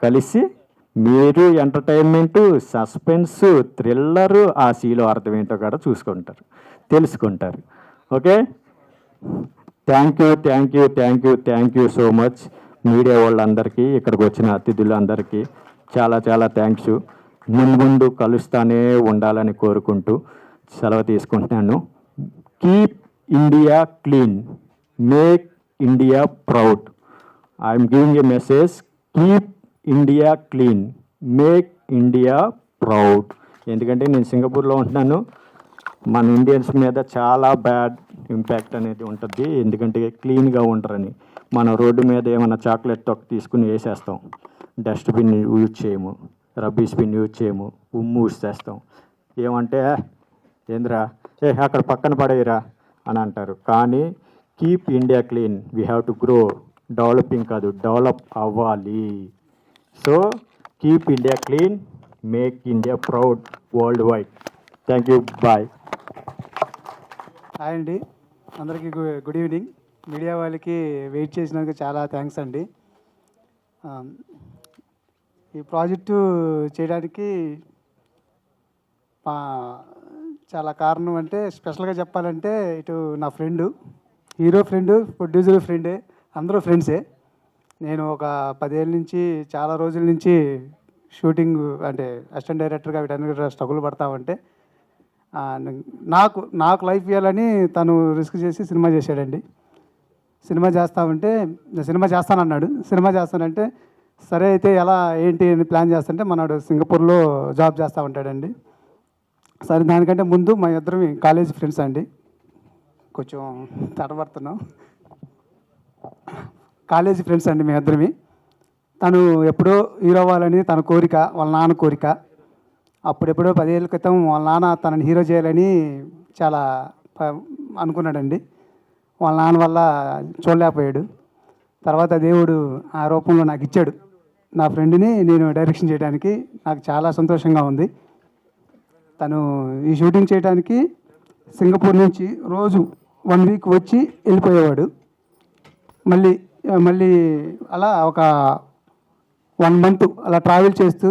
కలిసి మీరు ఎంటర్టైన్మెంటు, సస్పెన్సు, థ్రిల్లరు, ఆ సీలో అర్థం ఏంటో కూడా తెలుసుకుంటారు. Okay, thank you so much. Media వాళ్ళందరికీ, ఇక్కడికి వచ్చిన అతిథులందరికీ చాలా థ్యాంక్స్. ముందు కలుస్తానే ఉండాలని కోరుకుంటూ సెలవు తీసుకుంటున్నాను. Keep India clean, make India proud. I'm giving a message, keep India clean, make India proud. ఎందుకంటే నేను సింగపూర్లో ఉంటున్నాను. మన ఇండియన్స్ మీద చాలా బ్యాడ్ ఇంపాక్ట్ అనేది ఉంటుంది, ఎందుకంటే క్లీన్గా ఉండరని. మనం రోడ్డు మీద ఏమైనా చాక్లెట్ తొక్క తీసుకుని వేసేస్తాం, డస్ట్బిన్ యూజ్ చేయము, రబ్బీస్ బిన్ యూజ్ చేయము, ఉమ్ము ఊసేస్తాం. ఏమంటే ఏంద్రా అక్కడ పక్కన పడేయరా అని అంటారు. కానీ keep India clean, we have to grow. Developing కాదు, డెవలప్ అవ్వాలి. So keep India clean, make India proud worldwide. Thank you, bye. Hi అండి, అందరికీ గుడ్ ఈవినింగ్. మీడియా వాళ్ళకి వెయిట్ చేసినందుకు చాలా థ్యాంక్స్ అండి. ఈ ప్రాజెక్టు చేయడానికి చాలా కారణం అంటే స్పెషల్గా చెప్పాలంటే ఇటు నా ఫ్రెండు, హీరో ఫ్రెండు, ప్రొడ్యూసర్ ఫ్రెండే, అందరూ ఫ్రెండ్సే. నేను ఒక 10 ఏళ్ళ నుంచి చాలా రోజుల నుంచి షూటింగ్ అంటే అసిస్టెంట్ డైరెక్టర్గా వీటన్నిటి స్ట్రగుల్ పడతామంటే నాకు లైఫ్ ఇవ్వాలని తను రిస్క్ చేసి సినిమా చేశాడండి. సినిమా చేస్తానన్నాడు. సినిమా చేస్తానంటే సరే అయితే ఎలా ఏంటి అని ప్లాన్ చేస్తుంటే మనవాడు సింగపూర్లో జాబ్ చేస్తూ ఉంటాడండి. సరే దానికంటే ముందు మా ఇద్దరం కాలేజ్ ఫ్రెండ్స్ అండి. కొంచెం తడబడుతున్నాం. కాలేజీ ఫ్రెండ్స్ అండి మేము ఇద్దరమి. తను ఎప్పుడో హీరో అవ్వాలని తన కోరిక, వాళ్ళ నాన్న కోరిక. అప్పుడెప్పుడో 10 ఏళ్ళ క్రితం వాళ్ళ నాన్న తనని హీరో చేయాలని చాలా అనుకున్నాడండి. వాళ్ళ నాన్న వల్ల చూడలేకపోయాడు. తర్వాత దేవుడు ఆ రూపంలో నాకు ఇచ్చాడు. నా ఫ్రెండ్ని నేను డైరెక్షన్ చేయడానికి నాకు చాలా సంతోషంగా ఉంది. తను ఈ షూటింగ్ చేయడానికి సింగపూర్ నుంచి రోజు 1 వీక్ వచ్చి వెళ్ళిపోయేవాడు. మళ్ళీ అలా ఒక 1 మంత్ అలా ట్రావెల్ చేస్తూ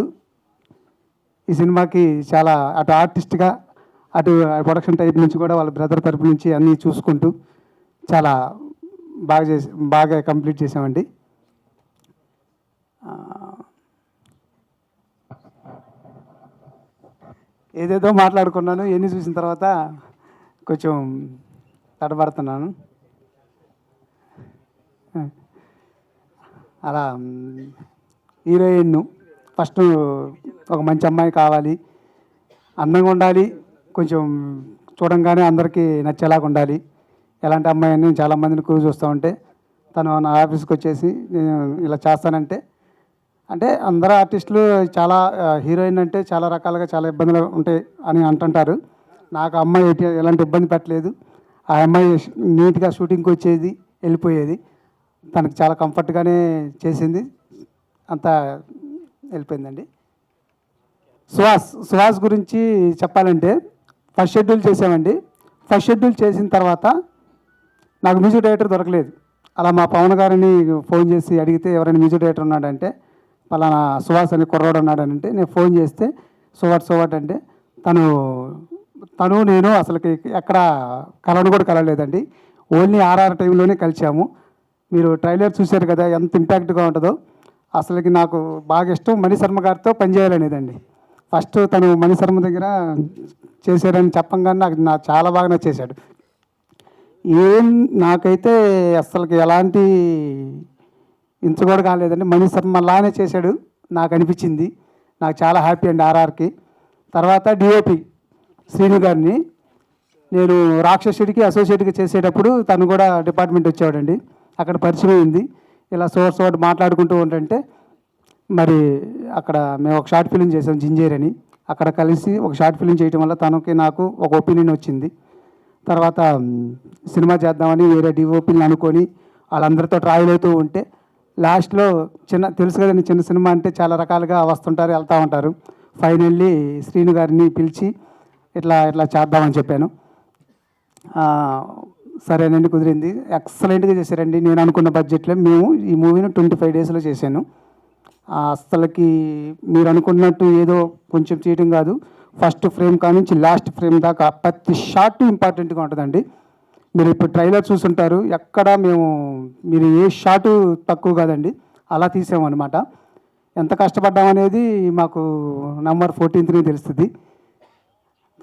ఈ సినిమాకి చాలా అటు ఆర్టిస్ట్గా అటు ప్రొడక్షన్ టైప్ నుంచి కూడా వాళ్ళ బ్రదర్ తరపు నుంచి అన్నీ చూసుకుంటూ చాలా బాగా కంప్లీట్ చేసామండి. ఏదేదో మాట్లాడుకున్నాను, ఎన్ని చూసిన తర్వాత కొంచెం తడబడుతున్నాను. అలా హీరోయిన్ ఫస్ట్ ఒక మంచి అమ్మాయి కావాలి, అందంగా ఉండాలి, కొంచెం చూడంగానే అందరికీ నచ్చేలాగా ఉండాలి. ఎలాంటి అమ్మాయి అని చాలామందిని క్రూ చూస్తూ ఉంటే తను నా ఆఫీస్కి వచ్చేసి నేను ఇలా చేస్తానంటే, అంటే అందరూ ఆర్టిస్టులు చాలా హీరోయిన్ అంటే చాలా రకాలుగా చాలా ఇబ్బందులు ఉంటాయి అని అంటుంటారు. నాకు అమ్మాయి ఎలాంటి ఇబ్బంది పెట్టలేదు. ఆ అమ్మాయి నీట్గా షూటింగ్కి వచ్చేది, వెళ్ళిపోయేది. తనకు చాలా కంఫర్ట్గానే చేసింది, అంతా వెళ్ళిపోయిందండి. సుహాస్ గురించి చెప్పాలంటే ఫస్ట్ షెడ్యూల్ చేసామండి. ఫస్ట్ షెడ్యూల్ చేసిన తర్వాత నాకు మ్యూజిక్ డైరెక్టర్ దొరకలేదు. అలా మా పవన్ గారిని ఫోన్ చేసి అడిగితే ఎవరైనా మ్యూజిక్ డైరెక్టర్ ఉన్నాడంటే పలానా సుహాస్ అని కుర్రాడు ఉన్నాడనంటే నేను ఫోన్ చేస్తే సువాట్ అంటే తను నేను అసలుకి ఎక్కడ కలవను కూడా కలవలేదండి. ఓన్లీ ఆర్ఆర్ టైంలోనే కలిసాము. మీరు ట్రైలర్ చూశారు కదా ఎంత ఇంపాక్ట్గా ఉంటుందో. అసలుకి నాకు బాగా ఇష్టం మణిశర్మ గారితో పనిచేయాలనేదండి. ఫస్ట్ తను మణిశర్మ దగ్గర చేశారని చెప్పంగానే నాకు చాలా బాగా నచ్చేశాడు. నాకైతే అసలుకి ఎలాంటి ఇంచు కూడా కాలేదండి. మణిశర్మ లానే చేశాడు నాకు అనిపించింది. నాకు చాలా హ్యాపీ అండి ఆర్ఆర్కి. తర్వాత డిఓపి శ్రీను గారిని నేను రాక్షసుడికి అసోసియేట్గా చేసేటప్పుడు తను కూడా డిపార్ట్మెంట్ వచ్చేవాడండి. అక్కడ పరిచయం అయింది. ఇలా సోర్స్ ఒకటి మాట్లాడుకుంటూ ఉంటుంటే మరి అక్కడ మేము ఒక షార్ట్ ఫిలిం చేసాం జింజేర్ అని. అక్కడ కలిసి ఒక షార్ట్ ఫిలిం చేయడం వల్ల తనకి నాకు ఒక ఒపీనియన్ వచ్చింది. తర్వాత సినిమా చేద్దామని వేరే డిఓపీని అనుకొని వాళ్ళందరితో ట్రావెల్ అవుతూ ఉంటే లాస్ట్లో తెలుసు కదండి, చిన్న సినిమా అంటే చాలా రకాలుగా వస్తుంటారు, వెళ్తూ ఉంటారు. ఫైనల్లీ శ్రీను గారిని పిలిచి ఇట్లా చేద్దామని చెప్పాను. సరేనండి, కుదిరింది. ఎక్సలెంట్గా చేశారండి. నేను అనుకున్న బడ్జెట్లో మేము ఈ మూవీని 25 డేస్లో చేశాను. అసలుకి మీరు అనుకున్నట్టు ఏదో కొంచెం చేయడం కాదు. ఫస్ట్ ఫ్రేమ్ కానుంచి లాస్ట్ ఫ్రేమ్ దాకా ప్రతి షాట్ ఇంపార్టెంట్గా ఉంటుందండి. మీరు ఇప్పుడు ట్రైలర్ చూసుంటారు, ఎక్కడ మీరు ఏ షాటు తక్కువ కాదండి, అలా తీసామన్నమాట. ఎంత కష్టపడ్డామనేది మాకు నవంబర్ 14th తెలుస్తుంది.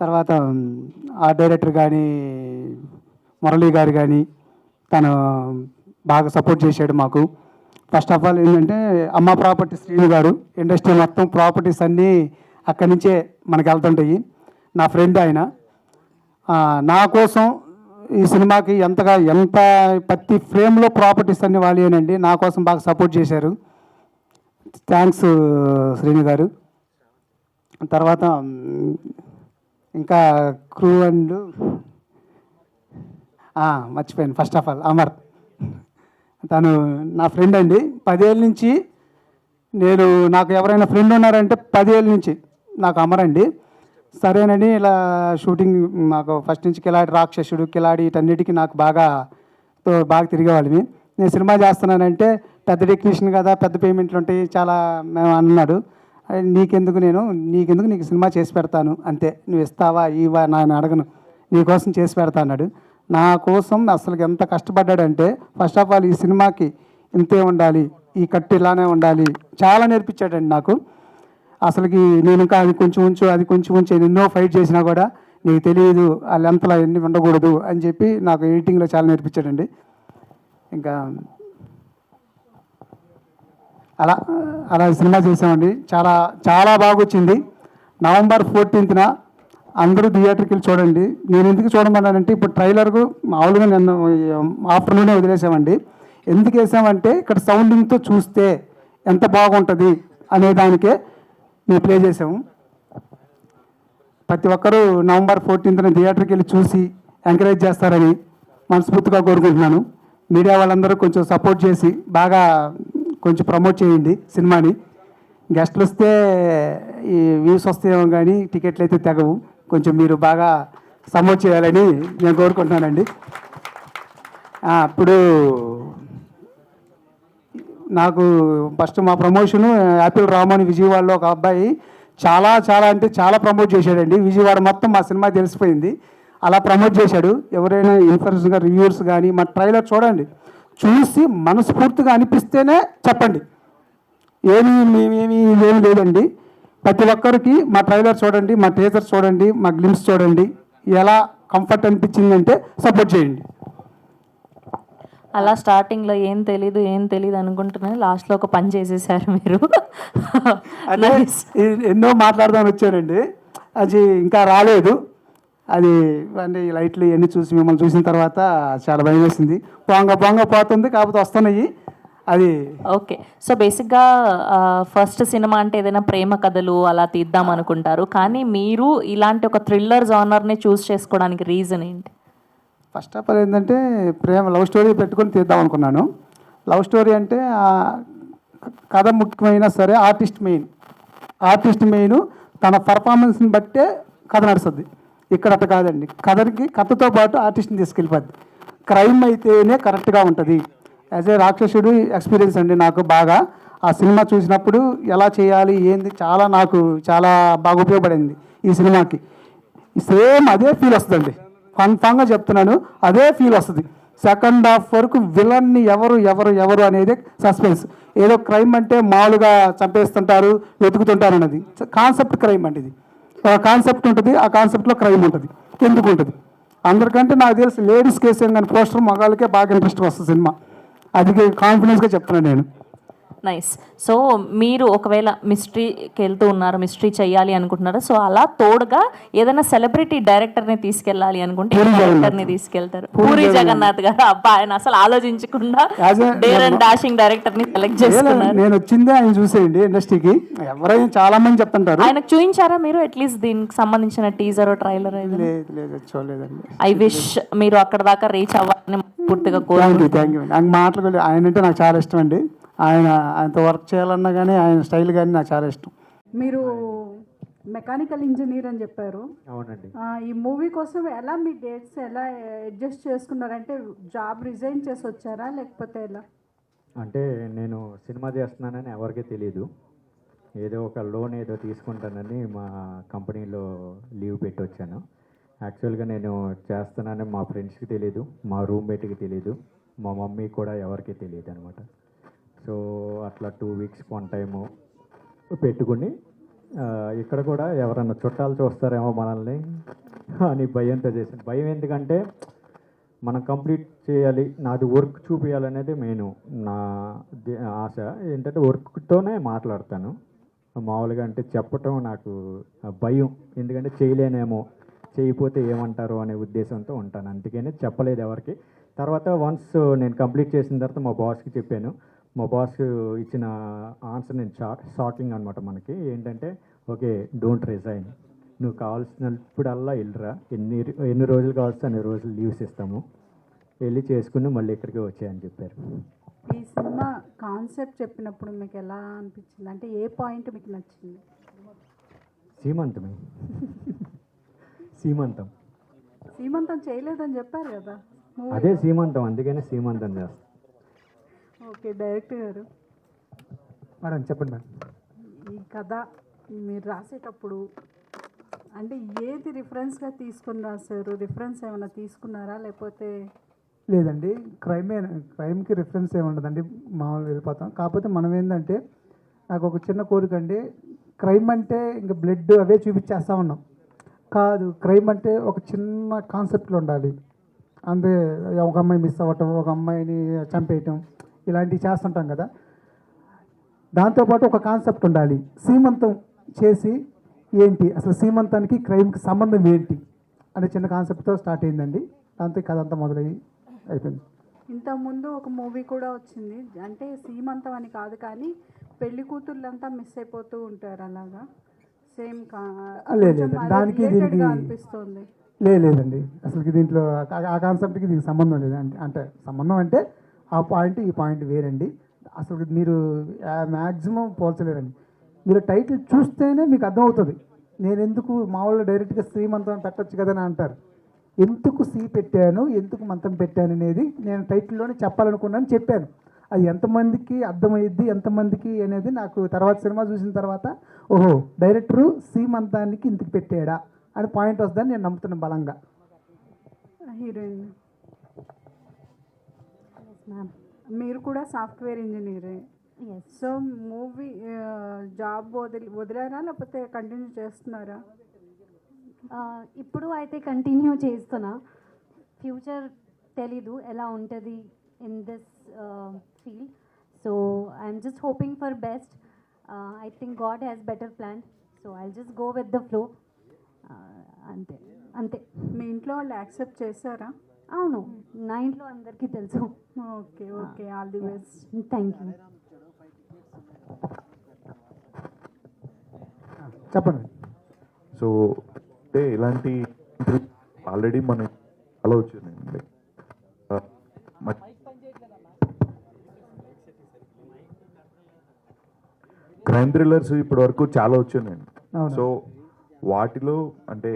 తర్వాత ఆ డైరెక్టర్ కానీ మురళీ గారు కానీ తను బాగా సపోర్ట్ చేశాడు మాకు. ఫస్ట్ ఆఫ్ ఆల్ ఏంటంటే అమ్మ ప్రాపర్టీ శ్రీను గారు, ఇండస్ట్రీ మొత్తం ప్రాపర్టీస్ అన్నీ అక్కడి నుంచే మనకు వెళ్తుంటాయి. నా ఫ్రెండ్ ఆయన. నా కోసం ఈ సినిమాకి ఎంత ప్రతి ఫ్రేమ్లో ప్రాపర్టీస్ అన్నీ వాళ్ళేనండి. నా కోసం బాగా సపోర్ట్ చేశారు. థ్యాంక్స్ శ్రీను గారు. తర్వాత ఇంకా క్రూ అండ్ మర్చిపోయాను. ఫస్ట్ ఆఫ్ ఆల్ అమర్, తను నా ఫ్రెండ్ అండి. 10 ఏళ్ళ నుంచి నాకు ఎవరైనా ఫ్రెండ్ ఉన్నారంటే 10 ఏళ్ళ నుంచి నాకు అమర్ అండి. సరేనని ఇలా షూటింగ్ నాకు ఫస్ట్ నుంచి కిలాడి, రాక్షసుడు, కిలాడి వీటన్నిటికీ నాకు బాగా తిరిగేవాళ్ళమి. నేను సినిమా చేస్తున్నానంటే పెద్ద టెక్నీషియన్ కదా, పెద్ద పేమెంట్లు ఉంటాయి చాలా మేము అన్నాడు. నీకెందుకు నీకు సినిమా చేసి పెడతాను అంతే, నువ్వు ఇస్తావా ఇవా నేను అడగను, నీకోసం చేసి పెడతా అన్నాడు. నా కోసం అసలు ఎంత కష్టపడ్డాడంటే ఫస్ట్ ఆఫ్ ఆల్ ఈ సినిమాకి ఇంతే ఉండాలి, ఈ కట్టు ఇలానే ఉండాలి, చాలా నేర్పించాడండి నాకు. అసలుకి నేను ఇంకా అది కొంచెం ఉంచు ఎన్నో ఫైట్ చేసినా కూడా నీకు తెలియదు ఆ లెంత్లో ఎన్ని ఉండకూడదు అని చెప్పి నాకు ఎడిటింగ్లో చాలా నేర్పించాడండి. ఇంకా అలా అలా సినిమా చేసామండి. చాలా చాలా బాగా వచ్చింది. November 14th అందరూ థియేటర్కి వెళ్ళి చూడండి. నేను ఎందుకు చూడమన్నానంటే ఇప్పుడు ట్రైలర్కు మామూలుగా నిన్న ఆఫ్టర్నూనే వదిలేసామండి. ఎందుకు వేసామంటే ఇక్కడ సౌండింగ్తో చూస్తే ఎంత బాగుంటుంది అనే దానికే మేము ప్లే చేసాము. ప్రతి ఒక్కరూ November 14th థియేటర్కి వెళ్ళి చూసి ఎంకరేజ్ చేస్తారని మనస్ఫూర్తిగా కోరుకుంటున్నాను. మీడియా వాళ్ళందరూ కొంచెం సపోర్ట్ చేసి బాగా కొంచెం ప్రమోట్ చేయండి సినిమాని. గెస్ట్లు వస్తే ఈ వ్యూస్ వస్తాయేమో కానీ టికెట్లు అయితే తెగవు. కొంచెం మీరు బాగా సపోర్ట్ చేయాలని నేను కోరుకుంటున్నానండి. ఇప్పుడు నాకు ఫస్ట్ మా ప్రమోషను యాపిల్ రామోని విజయవాడలో ఒక అబ్బాయి చాలా అంటే చాలా ప్రమోట్ చేశాడండి. విజయవాడ మొత్తం మా సినిమా తెలిసిపోయింది. అలా ప్రమోట్ చేశాడు. ఎవరైనా ఇన్ఫ్లుయెన్సర్గా రివ్యూర్స్ కానీ మా ట్రైలర్ చూడండి, చూసి మనస్ఫూర్తిగా అనిపిస్తేనే చెప్పండి. ఏమీ లేదండి. ప్రతి ఒక్కరికి మా ట్రైలర్ చూడండి, మా టీజర్ చూడండి, మా గ్లిమ్స్ చూడండి, ఎలా కంఫర్ట్ అనిపించిందంటే సపోర్ట్ చేయండి. అలా స్టార్టింగ్లో ఏం తెలీదు అనుకుంటున్నాను, లాస్ట్లో ఒక పని చేసేసారు మీరు. అంటే ఎన్నో మాట్లాడదామని వచ్చానండి, అది ఇంకా రాలేదు. అది అంటే ఈ లైట్లు ఇవన్నీ చూసి మిమ్మల్ని చూసిన తర్వాత చాలా భయం వేసింది. పొంగ పోతుంది, కాకపోతే వస్తున్నాయి. అది ఓకే. సో బేసిక్గా ఫస్ట్ సినిమా అంటే ఏదైనా ప్రేమ కథలు అలా తీద్దాం అనుకుంటారు, కానీ మీరు ఇలాంటి ఒక థ్రిల్లర్ జానర్ని చూస్ చేసుకోవడానికి రీజన్ ఏంటి? ఫస్ట్ ఆఫ్ ఆల్ ఏంటంటే లవ్ స్టోరీ పెట్టుకొని తీద్దాం అనుకున్నాను. లవ్ స్టోరీ అంటే కథ ముఖ్యమైనా సరే ఆర్టిస్ట్ మెయిన్ తన పర్ఫార్మెన్స్ని బట్టే కథ నడుస్తుంది. ఇక్కడ అట్ట కాదండి, కథతో పాటు ఆర్టిస్ట్ని తీసుకెళ్ళిపోద్ది. క్రైమ్ అయితేనే కరెక్ట్గా ఉంటుంది. యాజ్ ఏ రాక్షసుడు ఎక్స్పీరియన్స్ అండి నాకు బాగా. ఆ సినిమా చూసినప్పుడు ఎలా చేయాలి ఏంది నాకు చాలా బాగా ఉపయోగపడింది ఈ సినిమాకి. సేమ్ అదే ఫీల్ వస్తుందండి, కన్ఫామ్గా చెప్తున్నాను, అదే ఫీల్ వస్తుంది. సెకండ్ హాఫ్ వరకు విలన్ని ఎవరు అనేది సస్పెన్స్. ఏదో క్రైమ్ అంటే మామూలుగా చంపేస్తుంటారు, వెతుకుతుంటారు అన్నది కాన్సెప్ట్. క్రైమ్ అంటే ఇది ఒక కాన్సెప్ట్ ఉంటుంది, ఆ కాన్సెప్ట్లో క్రైమ్ ఉంటుంది. ఎందుకు ఉంటుంది అందరికంటే నాకు తెలిసి లేడీస్ కేసు ఏం కానీ పోస్టర్ మగాళ్ళకే బాగా ఇంట్రెస్ట్గా వస్తుంది సినిమా. అది కాన్ఫిడెన్స్గా చెప్తున్నాను నేను. నైస్. సో మీరు ఒకవేళ మిస్టరీకి వెళ్తూ ఉన్నారు, మిస్టరీ చేయాలి అనుకుంటున్నారు, సో అలా తోడుగా ఏదైనా సెలబ్రిటీ డైరెక్టర్ని తీసుకెళ్ళాలి అనుకుంటే డైరెక్టర్ని తీసుకెళ్తారు? పూరి జగన్నాథ్ గారు. అబ్బా, ఆయన అసలు ఆలోచించకుండా డేర్ అండ్ డాషింగ్ డైరెక్టర్ని సెలెక్ట్ చేసుకున్నారు. నేను వచ్చిందే ఆయన చూసేయండి ఇండస్ట్రీకి. ఎవరైనా చాలా మంది చెప్తుంటారు. ఆయనకు చూపించారా మీరు అట్లీస్ట్ దీనికి సంబంధించిన టీజర్ ట్రైలర్? లేదు చూడలేదండి. ఐ విష్ మీరు అక్కడ దాకా రీచ్ అవ్వాలని పూర్తిగా కోరుకుంటున్నాను. Thank you. నాకు మాట్లాడలేదు, ఆయన అంటే నాకు చాలా ఇష్టం అండి. ఆయనతో వర్క్ చేయాలన్నా కానీ ఆయన స్టైల్ కానీ నాకు చాలా ఇష్టం. మీరు మెకానికల్ ఇంజనీర్ అని చెప్పారు. అవునండి. ఈ మూవీ కోసం ఎలా మీ డేట్స్ ఎలా అడ్జస్ట్ చేసుకున్నారంటే జాబ్ రిజైన్ చేసి వచ్చారా లేకపోతే ఎలా? అంటే నేను సినిమా చేస్తున్నానని ఎవరికీ తెలియదు. ఏదో ఒక లోన్ ఏదో తీసుకుంటానని మా కంపెనీలో లీవ్ పెట్టి వచ్చాను. యాక్చువల్గా నేను చేస్తున్నానని మా ఫ్రెండ్స్కి తెలియదు, మా రూమ్మేట్కి తెలియదు, మా మమ్మీ కూడా ఎవరికీ తెలియదు అనమాట. సో అట్లా 2 weeks వన్ టైము పెట్టుకుని ఇక్కడ కూడా ఎవరన్నా చుట్టాలు చూస్తారేమో మనల్ని అని భయంతో చేశాను. భయం ఎందుకంటే మనం కంప్లీట్ చేయాలి, నాది వర్క్ చూపించాలనేది మెయిన్ నా ఆశ. ఏంటంటే వర్క్తోనే మాట్లాడతాను మామూలుగా. అంటే చెప్పటం నాకు భయం, ఎందుకంటే చేయలేనేమో, చేయకపోతే ఏమంటారో అనే ఉద్దేశంతో ఉంటాను. అందుకనే చెప్పలేదు ఎవరికి. తర్వాత వన్స్ నేను కంప్లీట్ చేసిన తర్వాత మా బాస్కి చెప్పాను. మా బాస్ ఇచ్చిన ఆన్సర్ నేను షాకింగ్ అనమాట. మనకి ఏంటంటే, ఓకే డోంట్ రిజైన్, నువ్వు కావాల్సినప్పుడల్లా వెళ్ళరా, ఎన్ని రోజులు కావాల్సి అన్ని రోజులు లీవ్స్ ఇస్తాము, వెళ్ళి చేసుకుని మళ్ళీ ఇక్కడికి వచ్చాయని చెప్పారు. ఈ సినిమా కాన్సెప్ట్ చెప్పినప్పుడు మీకు ఎలా అనిపించింది? అంటే ఏ పాయింట్ మీకు నచ్చింది? సీమంతం చేయలేదని చెప్పారు కదా. అదే సీమంతం, అందుకనే సీమంతం చేస్తాం. ఓకే, డైరెక్టర్ గారు మేడం చెప్పండి మేడం. ఈ కథ మీరు రాసేటప్పుడు అంటే ఏది రిఫరెన్స్గా తీసుకుని రాశారు? రిఫరెన్స్ ఏమైనా తీసుకున్నారా లేకపోతే? లేదండి, క్రైమ్కి రిఫరెన్స్ ఏమి ఉండదండి, మామూలుగా వెళ్ళిపోతాం. కాకపోతే మనం ఏంటంటే, నాకు ఒక చిన్న కోరిక అండి, క్రైమ్ అంటే ఇంకా బ్లడ్ అవే చూపించేస్తా ఉన్నాం కాదు. క్రైమ్ అంటే ఒక చిన్న కాన్సెప్ట్లో ఉండాలి. అంతే, ఒక అమ్మాయి మిస్ అవ్వటం, ఒక అమ్మాయిని చంపేయటం, ఇలాంటివి చేస్తుంటాం కదా. దాంతోపాటు ఒక కాన్సెప్ట్ ఉండాలి. సీమంతం చేసి ఏంటి అసలు, సీమంతానికి క్రైమ్కి సంబంధం ఏంటి అనే చిన్న కాన్సెప్ట్తో స్టార్ట్ అయిందండి. దాంతో కథ అంతా మొదలయ్యి అయిపోయింది. ఇంతకుముందు ఒక మూవీ కూడా వచ్చింది, అంటే సీమంతం అని కాదు కానీ పెళ్లి కూతుర్లంతా మిస్ అయిపోతూ ఉంటారు, అలాగా సేమ్ లేదండి, దానికి దీనికి అనిపిస్తుంది. లేదండి, అసలుకి దీంట్లో ఆ కాన్సెప్ట్కి దీనికి సంబంధం లేదు. అంటే సంబంధం అంటే ఆ పాయింట్ ఈ పాయింట్ వేరండి. అసలు మీరు మ్యాక్సిమం పోల్చలేరండి. మీరు టైటిల్ చూస్తేనే మీకు అర్థమవుతుంది. నేను ఎందుకు మామూలుగా డైరెక్ట్గా శ్రీమంతం పెట్టచ్చు కదని అంటారు. ఎందుకు సి పెట్టాను, ఎందుకు మంతం పెట్టాను అనేది నేను టైటిల్లోనే చెప్పాలనుకున్నాను, చెప్పాను. అది ఎంతమందికి అర్థమయ్యిద్ది, ఎంతమందికి అనేది నాకు తర్వాత సినిమా చూసిన తర్వాత ఓహో డైరెక్టరు సీమంతానికి ఇంతకు పెట్టాడా అని పాయింట్ వస్తుందని నేను నమ్ముతున్నాను బలంగా. హీరోయిన్ మీరు కూడా సాఫ్ట్వేర్ ఇంజనీరే, సో మూవీ జాబ్ వదిలారా లేకపోతే కంటిన్యూ చేస్తున్నారా? ఇప్పుడు అయితే కంటిన్యూ చేస్తున్నా. ఫ్యూచర్ తెలీదు ఎలా ఉంటుంది in this field. So I'm just hoping for best. I think God has better plan. So I just go with the flow. అంతే అంతే. మీ ఇంట్లో వాళ్ళు యాక్సెప్ట్ చేశారా? అవును, నా ఇంట్లో అందరికీ తెలుసు. Okay okay, all the best. Thank you. చెప్పండి. సో అంటే ఇలాంటి ఆల్రెడీ మన చాలా వచ్చిందండి. క్రైమ్ థ్రిల్లర్స్ ఇప్పటి వరకు చాలా వచ్చినాయండి. సో వాటిలో అంటే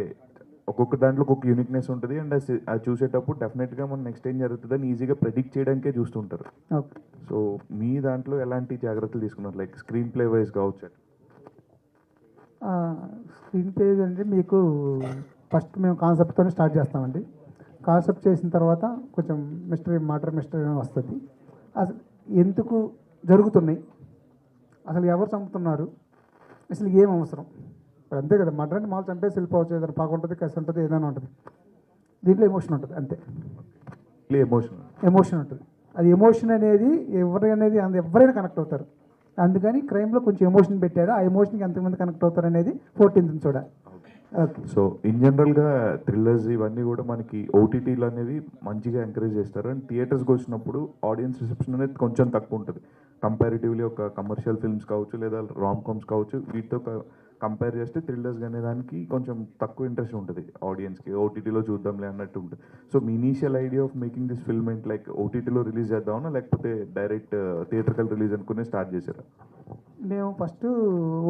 ఒక్కొక్క దాంట్లో ఒక్కొక్క యూనిక్నెస్ ఉంటుంది. అండ్ అది చూసేటప్పుడు డెఫినెట్గా మనం నెక్స్ట్ ఏం జరుగుతుందని ఈజీగా ప్రెడిక్ట్ చేయడానికే చూస్తుంటారు. సో మీ దాంట్లో ఎలాంటి జాగ్రత్తలు తీసుకున్నారు, లైక్ స్క్రీన్ ప్లే వైజ్ కావచ్చు? స్క్రీన్ పేజ్ అంటే మీకు ఫస్ట్ మేము కాన్సెప్ట్తోనే స్టార్ట్ చేస్తామండి. కాన్సెప్ట్ చేసిన తర్వాత కొంచెం మర్డర్ మిస్టరీ వస్తుంది. అసలు ఎందుకు జరుగుతున్నాయి, అసలు ఎవరు చంపుతున్నారు, అసలు ఏం అవసరం, అంతే కదా. మర్డర్ అంటే మామూలు చంపేసి వెళ్ళిపోవచ్చు, ఏదైనా పాక ఉంటుంది, కసి ఉంటుంది, ఏదైనా ఉంటుంది. దీంట్లో ఎమోషన్ ఉంటుంది అంతే. ఎమోషన్ ఉంటుంది. అది ఎమోషన్ అనేది ఎవరైనా కనెక్ట్ అవుతారు. అందుకని క్రైమ్లో కొంచెం ఎమోషన్ పెట్టారు. ఆ ఎమోషన్కి ఎంతమంది కనెక్ట్ అవుతారు అనేది 14th చూడాలి. ఓకే. సో ఇన్ జనరల్గా థ్రిల్లర్స్ ఇవన్నీ కూడా మనకి ఓటీటీలు అనేవి మంచిగా ఎంకరేజ్ చేస్తారు. అండ్ థియేటర్స్కి వచ్చినప్పుడు ఆడియన్స్ రిసెప్షన్ అనేది కొంచెం తక్కువ ఉంటుంది కంపారిటివ్లీ. ఒక కమర్షియల్ ఫిల్మ్స్ కావచ్చు లేదా రామ్ కామ్స్ కావచ్చు, వీటితో కంపేర్ చేస్తే థ్రిల్లర్స్ అనే దానికి కొంచెం తక్కువ ఇంట్రెస్ట్ ఉంటుంది ఆడియన్స్కి. ఓటీటీలో చూద్దాంలే అన్నట్టు ఉంటుంది. So me initial idea of making this film ఏంటి, లైక్ ఓటీటీలో రిలీజ్ చేద్దామన్నా లేకపోతే డైరెక్ట్ థియేటర్కల్ రిలీజ్ అనుకునే స్టార్ట్ చేశారా? మేము ఫస్ట్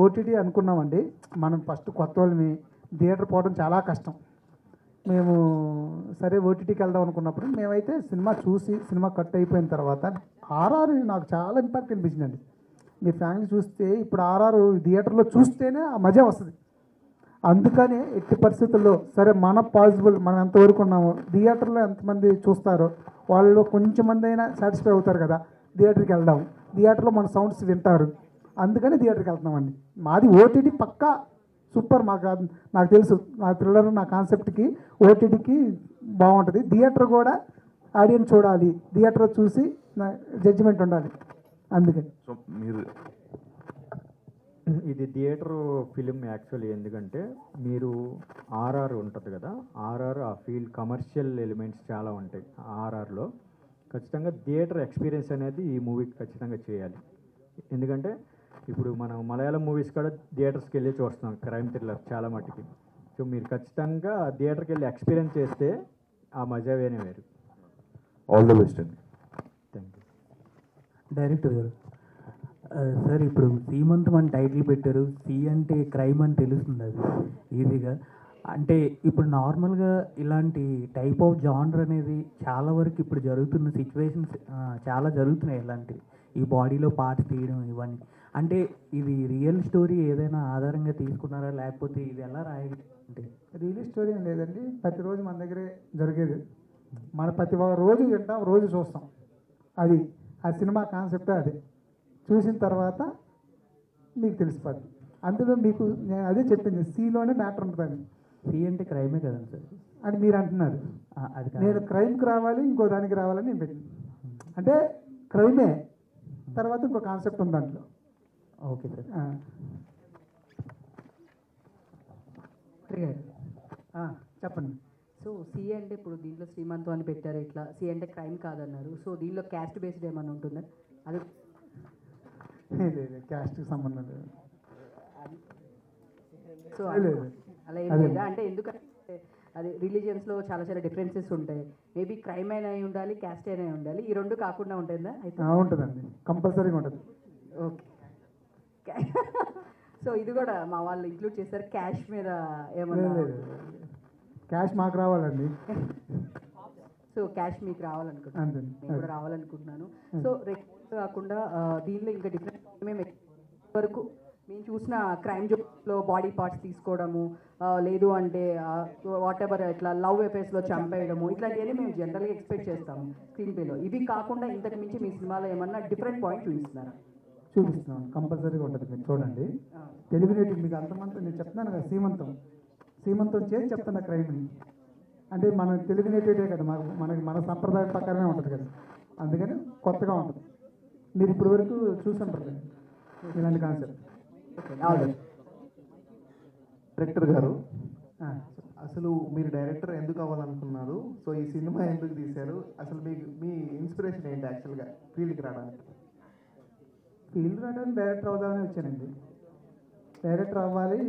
ఓటీటీ అనుకున్నామండి. మనం ఫస్ట్ కొత్త వాళ్ళని థియేటర్ పోవడం చాలా కష్టం. మేము సరే ఓటీటీకి వెళ్దాం అనుకున్నప్పుడు మేమైతే సినిమా చూసి సినిమా కట్ అయిపోయిన తర్వాత ఆర్ఆర్ నాకు చాలా ఇంపాక్ట్ అనిపించిందండి. మీ ఫ్యామిలీ చూస్తే ఇప్పుడు ఆర్ఆర్ థియేటర్లో చూస్తేనే ఆ మజా వస్తుంది. అందుకనే ఎట్టి పరిస్థితుల్లో సరే మనం ఎంతవరకు ఉన్నామో థియేటర్లో ఎంతమంది చూస్తారో వాళ్ళు కొంచెం మంది అయినా సాటిస్ఫై అవుతారు కదా, థియేటర్కి వెళ్దాం, థియేటర్లో మన సౌండ్స్ వింటారు, అందుకని థియేటర్కి వెళ్తున్నామండి. మాది ఓటీటీ పక్కా సూపర్. నాకు తెలుసు నా థ్రిల్లర్ నా కాన్సెప్ట్కి ఓటీటీకి బాగుంటుంది. థియేటర్ కూడా ఆడియన్స్ చూడాలి, థియేటర్లో చూసి జడ్జిమెంట్ ఉండాలి, అందుకని. సో మీరు ఇది థియేటర్ ఫిలిం యాక్చువల్లీ, ఎందుకంటే మీరు ఆర్ఆర్ ఉంటుంది కదా, ఆర్ఆర్ ఆ ఫీల్డ్ కమర్షియల్ ఎలిమెంట్స్ చాలా ఉంటాయి ఆర్ఆర్లో. ఖచ్చితంగా థియేటర్ ఎక్స్పీరియన్స్ అనేది ఈ మూవీకి ఖచ్చితంగా చేయాలి. ఎందుకంటే ఇప్పుడు మనం మలయాళం మూవీస్ కూడా థియేటర్స్కి వెళ్ళి చూస్తున్నాం క్రైమ్ థ్రిల్లర్ చాలా మట్టుకి. సో మీరు ఖచ్చితంగా థియేటర్కి వెళ్ళి ఎక్స్పీరియన్స్ చేస్తే ఆ మజా వేరే వేరు. ఆల్ ద బెస్ట్ అండి. Thank you. డైరెక్టర్ గారు, సార్ ఇప్పుడు సీమంతం అని టైటిల్ పెట్టారు. సి అంటే క్రైమ్ అని తెలుస్తుంది, అది ఈజీగా. అంటే ఇప్పుడు నార్మల్గా ఇలాంటి టైప్ ఆఫ్ జానర్ అనేది చాలా వరకు ఇప్పుడు జరుగుతున్న సిచ్యువేషన్స్ చాలా జరుగుతున్నాయి. ఇలాంటివి ఈ బాడీలో పార్ట్స్ తీయడం ఇవన్నీ అంటే ఇది రియల్ స్టోరీ ఏదైనా ఆధారంగా తీసుకున్నారా, లేకపోతే ఇది ఎలా రాయాలి అంటే? రియల్ స్టోరీ ఏం లేదండి, ప్రతిరోజు మన దగ్గరే జరిగేది. మన ప్రతి రోజు వింటాం, రోజు చూస్తాం. అది ఆ సినిమా కాన్సెప్టే అది. చూసిన తర్వాత మీకు తెలిసిపోద్ది. అందులో మీకు నేను అదే చెప్పింది, సీలోనే మ్యాటర్ ఉంటుందని. సి అంటే క్రైమే కదండి సార్? అని మీరు అంటున్నారు. అది నేను క్రైమ్కి రావాలి, ఇంకో దానికి రావాలని నేను పెట్టింది. అంటే క్రైమే తర్వాత ఇంకో కాన్సెప్ట్ ఉంది దాంట్లో. Okay sir. చెప్పండి. సో సి అంటే ఇప్పుడు దీంట్లో శ్రీమంతం అని పెట్టారు, ఇట్లా సి అంటే క్రైమ్ కాదన్నారు. సో దీనిలో క్యాస్ట్ బేస్డ్ ఏమైనా ఉంటుందా? అది లేదు, క్యాస్ట్కి సంబంధం లేదు. సో లేదు. అలా ఏం లేదా? అంటే ఎందుకంటే అది రిలీజియన్స్లో చాలా చాలా డిఫరెన్సెస్ ఉంటాయి. మేబీ క్రైమ్ అయినా అయి ఉండాలి, క్యాస్ట్ అయినా అయి ఉండాలి. ఈ రెండు కాకుండా ఉంటుందా అయితే? ఉంటుందండి, కంపల్సరీగా ఉంటుంది. ఓకే. సో ఇది కూడా మా వాళ్ళు ఇంక్లూడ్ చేస్తారు, క్యాష్ మీద ఏమన్నా? క్యాష్ మాకు రావాలండి. సో క్యాష్ మీకు రావాలనుకుంటున్నాను, అంతే. నేను కూడా రావాలనుకుంటున్నాను. సో రెగ్యులర్ కాకుండా దీనిలో ఇంకా డిఫరెంట్ మేము వరకు మేము చూసిన క్రైమ్ జోన్లో బాడీ పార్ట్స్ తీసుకోవడము, లేదు అంటే వాట్ ఎవర్ ఇట్లా లవ్ అఫేర్స్లో చంపేయడము, ఇట్లాంటివన్నీ మేము జనరల్గా ఎక్స్పెక్ట్ చేస్తాము స్క్రీన్ ప్లేలో. ఇవి కాకుండా ఇంతకు మించి మీ సినిమాలో ఏమన్నా డిఫరెంట్ పాయింట్ చూపిస్తున్నారా? చూపిస్తున్నాను, కంపల్సరీగా ఉంటుంది. మీరు చూడండి, తెలుగు రేటింగ్ మీకు అంతమంది నేను చెప్తున్నాను కదా, సీమంతం చేసి చెప్తున్నా క్రైమ్ని. అంటే మన తెలుగు నేటివిటే కదా, మనకి మన సంప్రదాయం ప్రకారమే ఉంటుంది కదా, అందుకని కొత్తగా ఉంటుంది. మీరు ఇప్పటి వరకు చూసుంటారు కదా ఇలాంటి కాన్సెప్ట్. డైరెక్టర్ గారు, అసలు మీరు డైరెక్టర్ ఎందుకు అవ్వాలనుకున్నారు? సో ఈ సినిమా ఎందుకు తీశారు? అసలు మీ ఇన్స్పిరేషన్ ఏంటి యాక్చువల్గా ఫీల్డ్కి రావడానికి? డైరెక్టర్ అవుదామని వచ్చానండి. డైరెక్టర్ అవ్వాలి.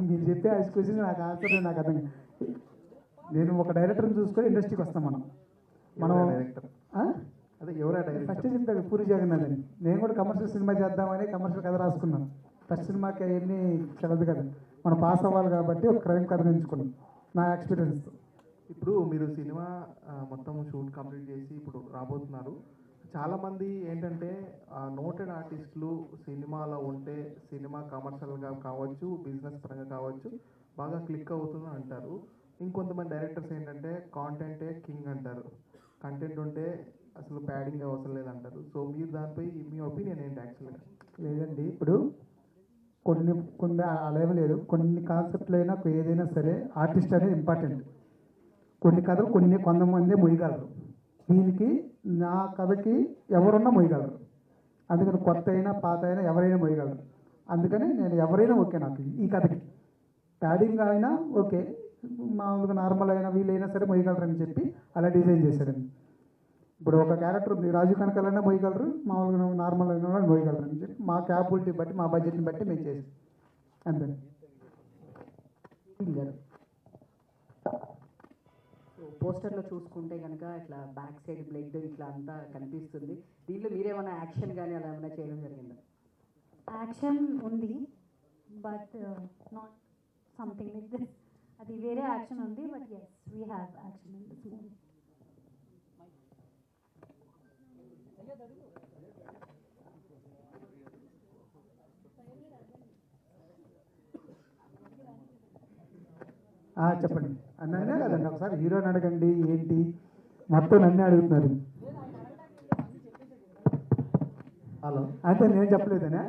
మీరు చెప్పే ఆ క్వశ్చన్ నాకు ఆన్సర్ నాకు అర్థం. నేను ఒక డైరెక్టర్ని చూసుకొని ఇండస్ట్రీకి వస్తాం మనం డైరెక్టర్ అదే ఎవరా డైరెక్టర్? ఫస్ట్ చెప్పాడు పూరి జగన్నాథ్ అని. నేను కూడా కమర్షియల్ సినిమా చేద్దామని కమర్షియల్ కథ రాసుకున్నాను. ఫస్ట్ సినిమాకి అవన్నీ చదవదు కదా, మనం పాస్ అవ్వాలి కాబట్టి ఒక క్రైమ్ కథ ఎంచుకున్నాం నా ఎక్స్పీరియన్స్తో. ఇప్పుడు మీరు సినిమా మొత్తం షూట్ కంప్లీట్ చేసి ఇప్పుడు రాబోతున్నారు. చాలామంది ఏంటంటే నోటెడ్ ఆర్టిస్టులు సినిమాలో ఉంటే సినిమా కమర్షియల్గా కావచ్చు, బిజినెస్ పరంగా కావచ్చు, బాగా క్లిక్ అవుతుంది అంటారు. ఇంకొంతమంది డైరెక్టర్స్ ఏంటంటే కాంటెంటే కింగ్ అంటారు, కంటెంట్ ఉంటే అసలు ప్యాడింగ్ అవసరం లేదంటారు. సో మీరు దానిపై మీ ఒపీనియన్ ఏంటి యాక్చువల్గా? లేదండి, ఇప్పుడు కొన్ని అలా ఏమీ లేదు. కొన్ని కాన్సెప్ట్లు అయినా ఏదైనా సరే ఆర్టిస్ట్ అనేది ఇంపార్టెంట్. కొన్ని కథలు కొంతమంది మొయ్యగలరు. దీనికి నా కథకి ఎవరున్నా మొయ్యగలరు. అందుకని కొత్త అయినా పాత అయినా ఎవరైనా మొయ్యగలరు. అందుకని నేను ఎవరైనా ఓకే, నాకు ఈ కథకి ప్యాడింగ్ అయినా ఓకే, మామూలుగా నార్మల్ అయినా వీళ్ళైనా సరే మొయ్యగలరని చెప్పి అలా డిజైన్ చేశారండి. ఇప్పుడు ఒక క్యారెక్టర్ ఉంది, రాజు కనకాలైనా మొయ్యగలరు, మామూలుగా నార్మల్ అయినా మొయ్యగలరు అని చెప్పి మా క్యాపబిలిటీ బట్టి మా బడ్జెట్ని బట్టి మేము చేసాం అంతే. పోస్టర్లో చూసుకుంటే కనుక ఇట్లా బ్యాక్ సైడ్ బ్లడ్ ఇట్లా అంతా కనిపిస్తుంది. దీంట్లో మీరేమైనా యాక్షన్ కానీ అలా ఏమైనా చేయడం జరిగిందా? యాక్షన్ ఉంది, but not something like this. అది వేరే యాక్షన్ ఉంది, but as we have action in this movie. చెప్పండి అన్ననే కదండి, ఒకసారి హీరోని అడగండి ఏంటి మొత్తం నన్నే అడుగుతున్నారు. హలో, అంటే నేను చెప్పలేదనే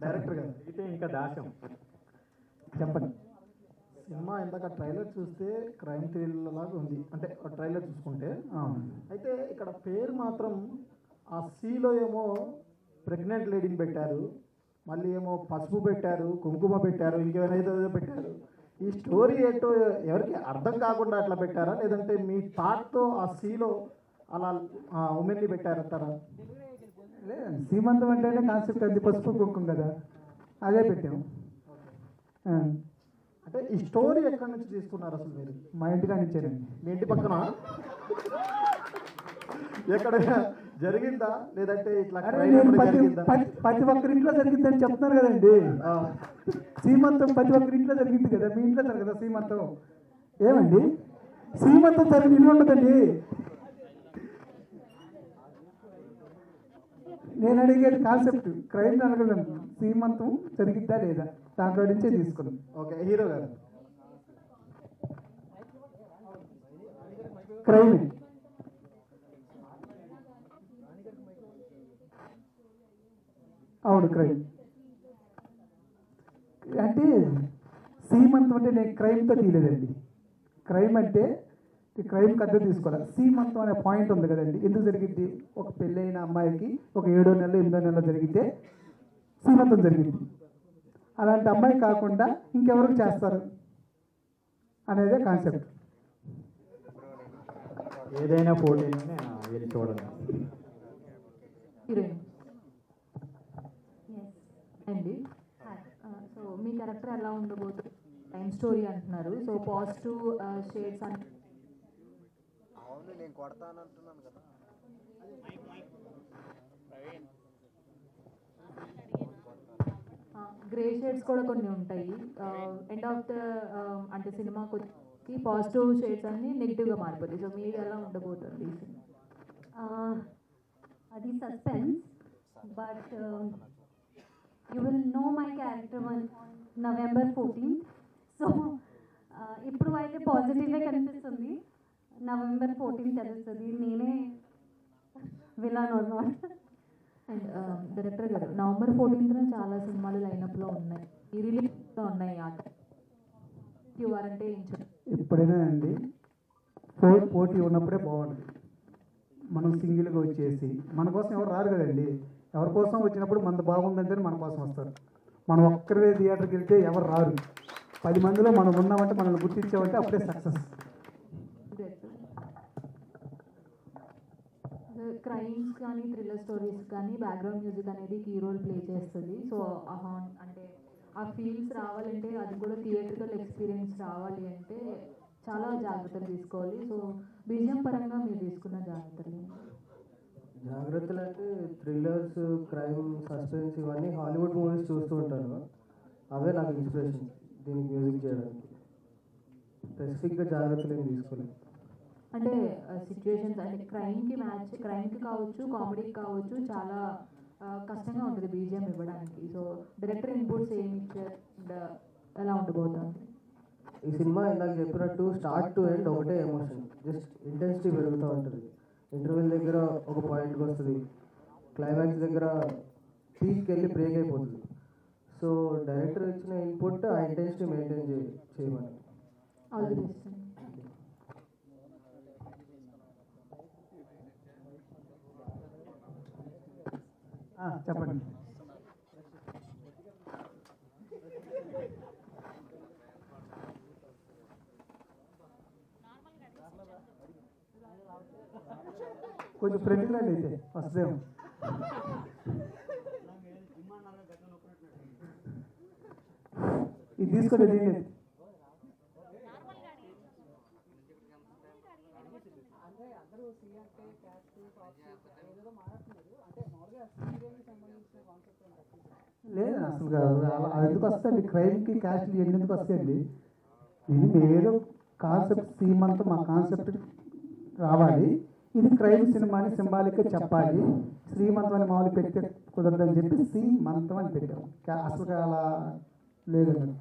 డైరెక్టర్ గారు అయితే ఇంకా దాశం చెప్పండి. సినిమా ఇందాక ట్రైలర్ చూస్తే క్రైమ్ థ్రిల్లర్ లాగా ఉంది, అంటే ట్రైలర్ చూసుకుంటే. అయితే ఇక్కడ పేరు మాత్రం ఆ సీలో ఏమో ప్రెగ్నెంట్ లేడీని పెట్టారు, మళ్ళీ ఏమో పసుపు పెట్టారు, కుంకుమ పెట్టారు, ఇంకేమైనా ఏదో పెట్టారు. ఈ స్టోరీ ఏంటో ఎవరికి అర్థం కాకుండా అట్లా పెట్టారా, లేదంటే మీ థాట్తో ఆ సీలో అలా ఉమెన్ని పెట్టారంటారా? లేదండి, సీమంతం అంటేనే కాన్సెప్ట్ అది పసుపు కుంకుమ కదా, అదే పెట్టాము. అంటే ఈ స్టోరీ ఎక్కడి నుంచి తీసుకున్నారు అసలు మీరు? మా ఇంటికి అనిచ్చారండి. మీ ఇంటి పక్కన ఎక్కడైనా జరిగిందా, లేదంటే ఇట్లా ప్రతి ఒక్కరి ఇంట్లో జరిగిందని చెప్తున్నారు కదండి. సీమంతం ప్రతి ఒక్కరి ఇంట్లో జరిగింది కదా, మీ ఇంట్లో జరగదా సీమంతం? ఏమండి సీమంతం జరిగిన ఇల్లు ఉండదండి. నేను అడిగేది కాన్సెప్ట్ క్రైమ్ అనుకున్నాను శ్రీమంతం జరిగిద్దా లేదా దాంట్లో నుంచే తీసుకున్నాం. ఓకే, హీరో గారు. క్రైమ్ అవును క్రైమ్ అంటే సీమంతం అంటే నేను క్రైమ్తో తీయలేదండి. క్రైమ్ అంటే క్రైమ్ కథ తీసుకోవాలి. సీమంతం అనే పాయింట్ ఉంది కదండి, ఎందుకు జరిగింది? ఒక పెళ్ళైన అమ్మాయికి ఒక 7వ నెల 8వ నెల జరిగితే సీమంతం జరిగింది. అలాంటి అమ్మాయి కాకుండా ఇంకెవరికి చేస్తారు అనేదే కాన్సెప్ట్. ఏదైనా పోటీలోనే వెళ్ళి చూడండి. హీరోయిన్ అండి. సో మీ క్యారెక్టర్ ఎలా ఉండబోతుంది? టైం స్టోరీ అంటున్నారు. సో పాజిటివ్ షేడ్స్ అంటే గ్రే షేడ్స్ కూడా కొన్ని ఉంటాయి. ఎండ్ ఆఫ్ ద అంటే సినిమాకి పాజిటివ్ షేడ్స్ అన్ని నెగిటివ్గా మారిపోతాయి. సో మీరు ఎలా ఉండబోతుంది? అది suspense, but you will know my character one November 14th. So ఇప్పుడు అయితే పాజిటివ్గా కనిపిస్తుంది. November 14th తెలుస్తుంది నేనే విలన్ అన్నమాట. అండ్ డైరెక్టర్ గారు, November 14th చాలా సినిమాలు లైనప్లో ఉన్నాయి, ఈ రిలీజ్లో ఉన్నాయి. ఆట క్యూఆర్ అంటే ఎప్పుడైనా అండి పోటీ ఉన్నప్పుడే బాగుంటుంది. మనం సింగిల్గా వచ్చేసి మన కోసం ఎవరు రారు కదండి. ఎవరి కోసం వచ్చినప్పుడు మనది బాగుందంటే మన కోసం వస్తారు. మనం ఒక్కరే థియేటర్కి వెళ్తే ఎవరు రారు. 10 మందిలో మనం ఉన్నామంటే మనల్ని గుర్తించామంటే అప్పుడే సక్సెస్. క్రైమ్స్ కానీ థ్రిల్లర్ స్టోరీస్ కానీ బ్యాక్గ్రౌండ్ మ్యూజిక్ అనేది కీ రోల్ ప్లే చేస్తుంది. సో అంటే ఆ ఫీల్స్ రావాలంటే, అది కూడా థియేట్రికల్ ఎక్స్పీరియన్స్ రావాలి అంటే చాలా జాగ్రత్తలు తీసుకోవాలి. సో బీజిఎం పరంగా మీరు తీసుకున్న జాగ్రత్తలు అంటే థ్రిల్లర్స్, క్రైమ్, సస్పెన్స్ ఇవన్నీ హాలీవుడ్ మూవీస్ చూస్తూ ఉంటాను. అవే నాకు ఇన్స్పిరేషన్ దీనికి మ్యూజిక్ చేయడానికి. స్పెసిఫిక్గా జాగ్రత్తలు ఏం తీసుకోలేదు. అంటే సిచ్యువేషన్స్ అంటే క్రైమ్కి కావచ్చు, కామెడీకి కావచ్చు, చాలా కష్టంగా ఉంటుంది బీజిఎం ఇవ్వడానికి. సో డైరెక్టర్ ఇన్పుట్స్ ఏమి ఇచ్చారు, ఎలా ఉండబోతుంది? ఈ సినిమా ఇందాక చెప్పినట్టు స్టార్ట్ టు ఎండ్ ఒకటే ఎమోషన్, జస్ట్ ఇంటెన్సిటీ పెరుగుతూ ఉంటుంది. ఇంటర్వెల్ దగ్గర ఒక పాయింట్కి వస్తుంది, క్లైమాక్స్ దగ్గర పీక్కి వెళ్ళి బ్రేక్ అయిపోతుంది. సో డైరెక్టర్ ఇచ్చిన ఇన్పుట్ ఆ ఇంటెన్సిటీ మెయింటైన్ చేయమని. All the best. చెప్పండి. కొంచెం ఫ్రెండ్గా అయితే వస్తేమో. ఇది తీసుకోండి. దీన్ని లేదు అసలు ఎందుకు వస్తాయండి క్రైమ్కి క్యాస్ట్లు ఎందుకు వస్తాయండి? ఇది ఏదో కాన్సెప్ట్ సీమంతా మా కాన్సెప్ట్ రావాలి. ఇది క్రైమ్ సినిమా అని సింబాలిక్గా చెప్పాలి. శ్రీమంతం అని మామూలు పెడితే కుదరదని చెప్పి శ్రీమంతం అని పెట్టాము. అసలు అలా లేదండి.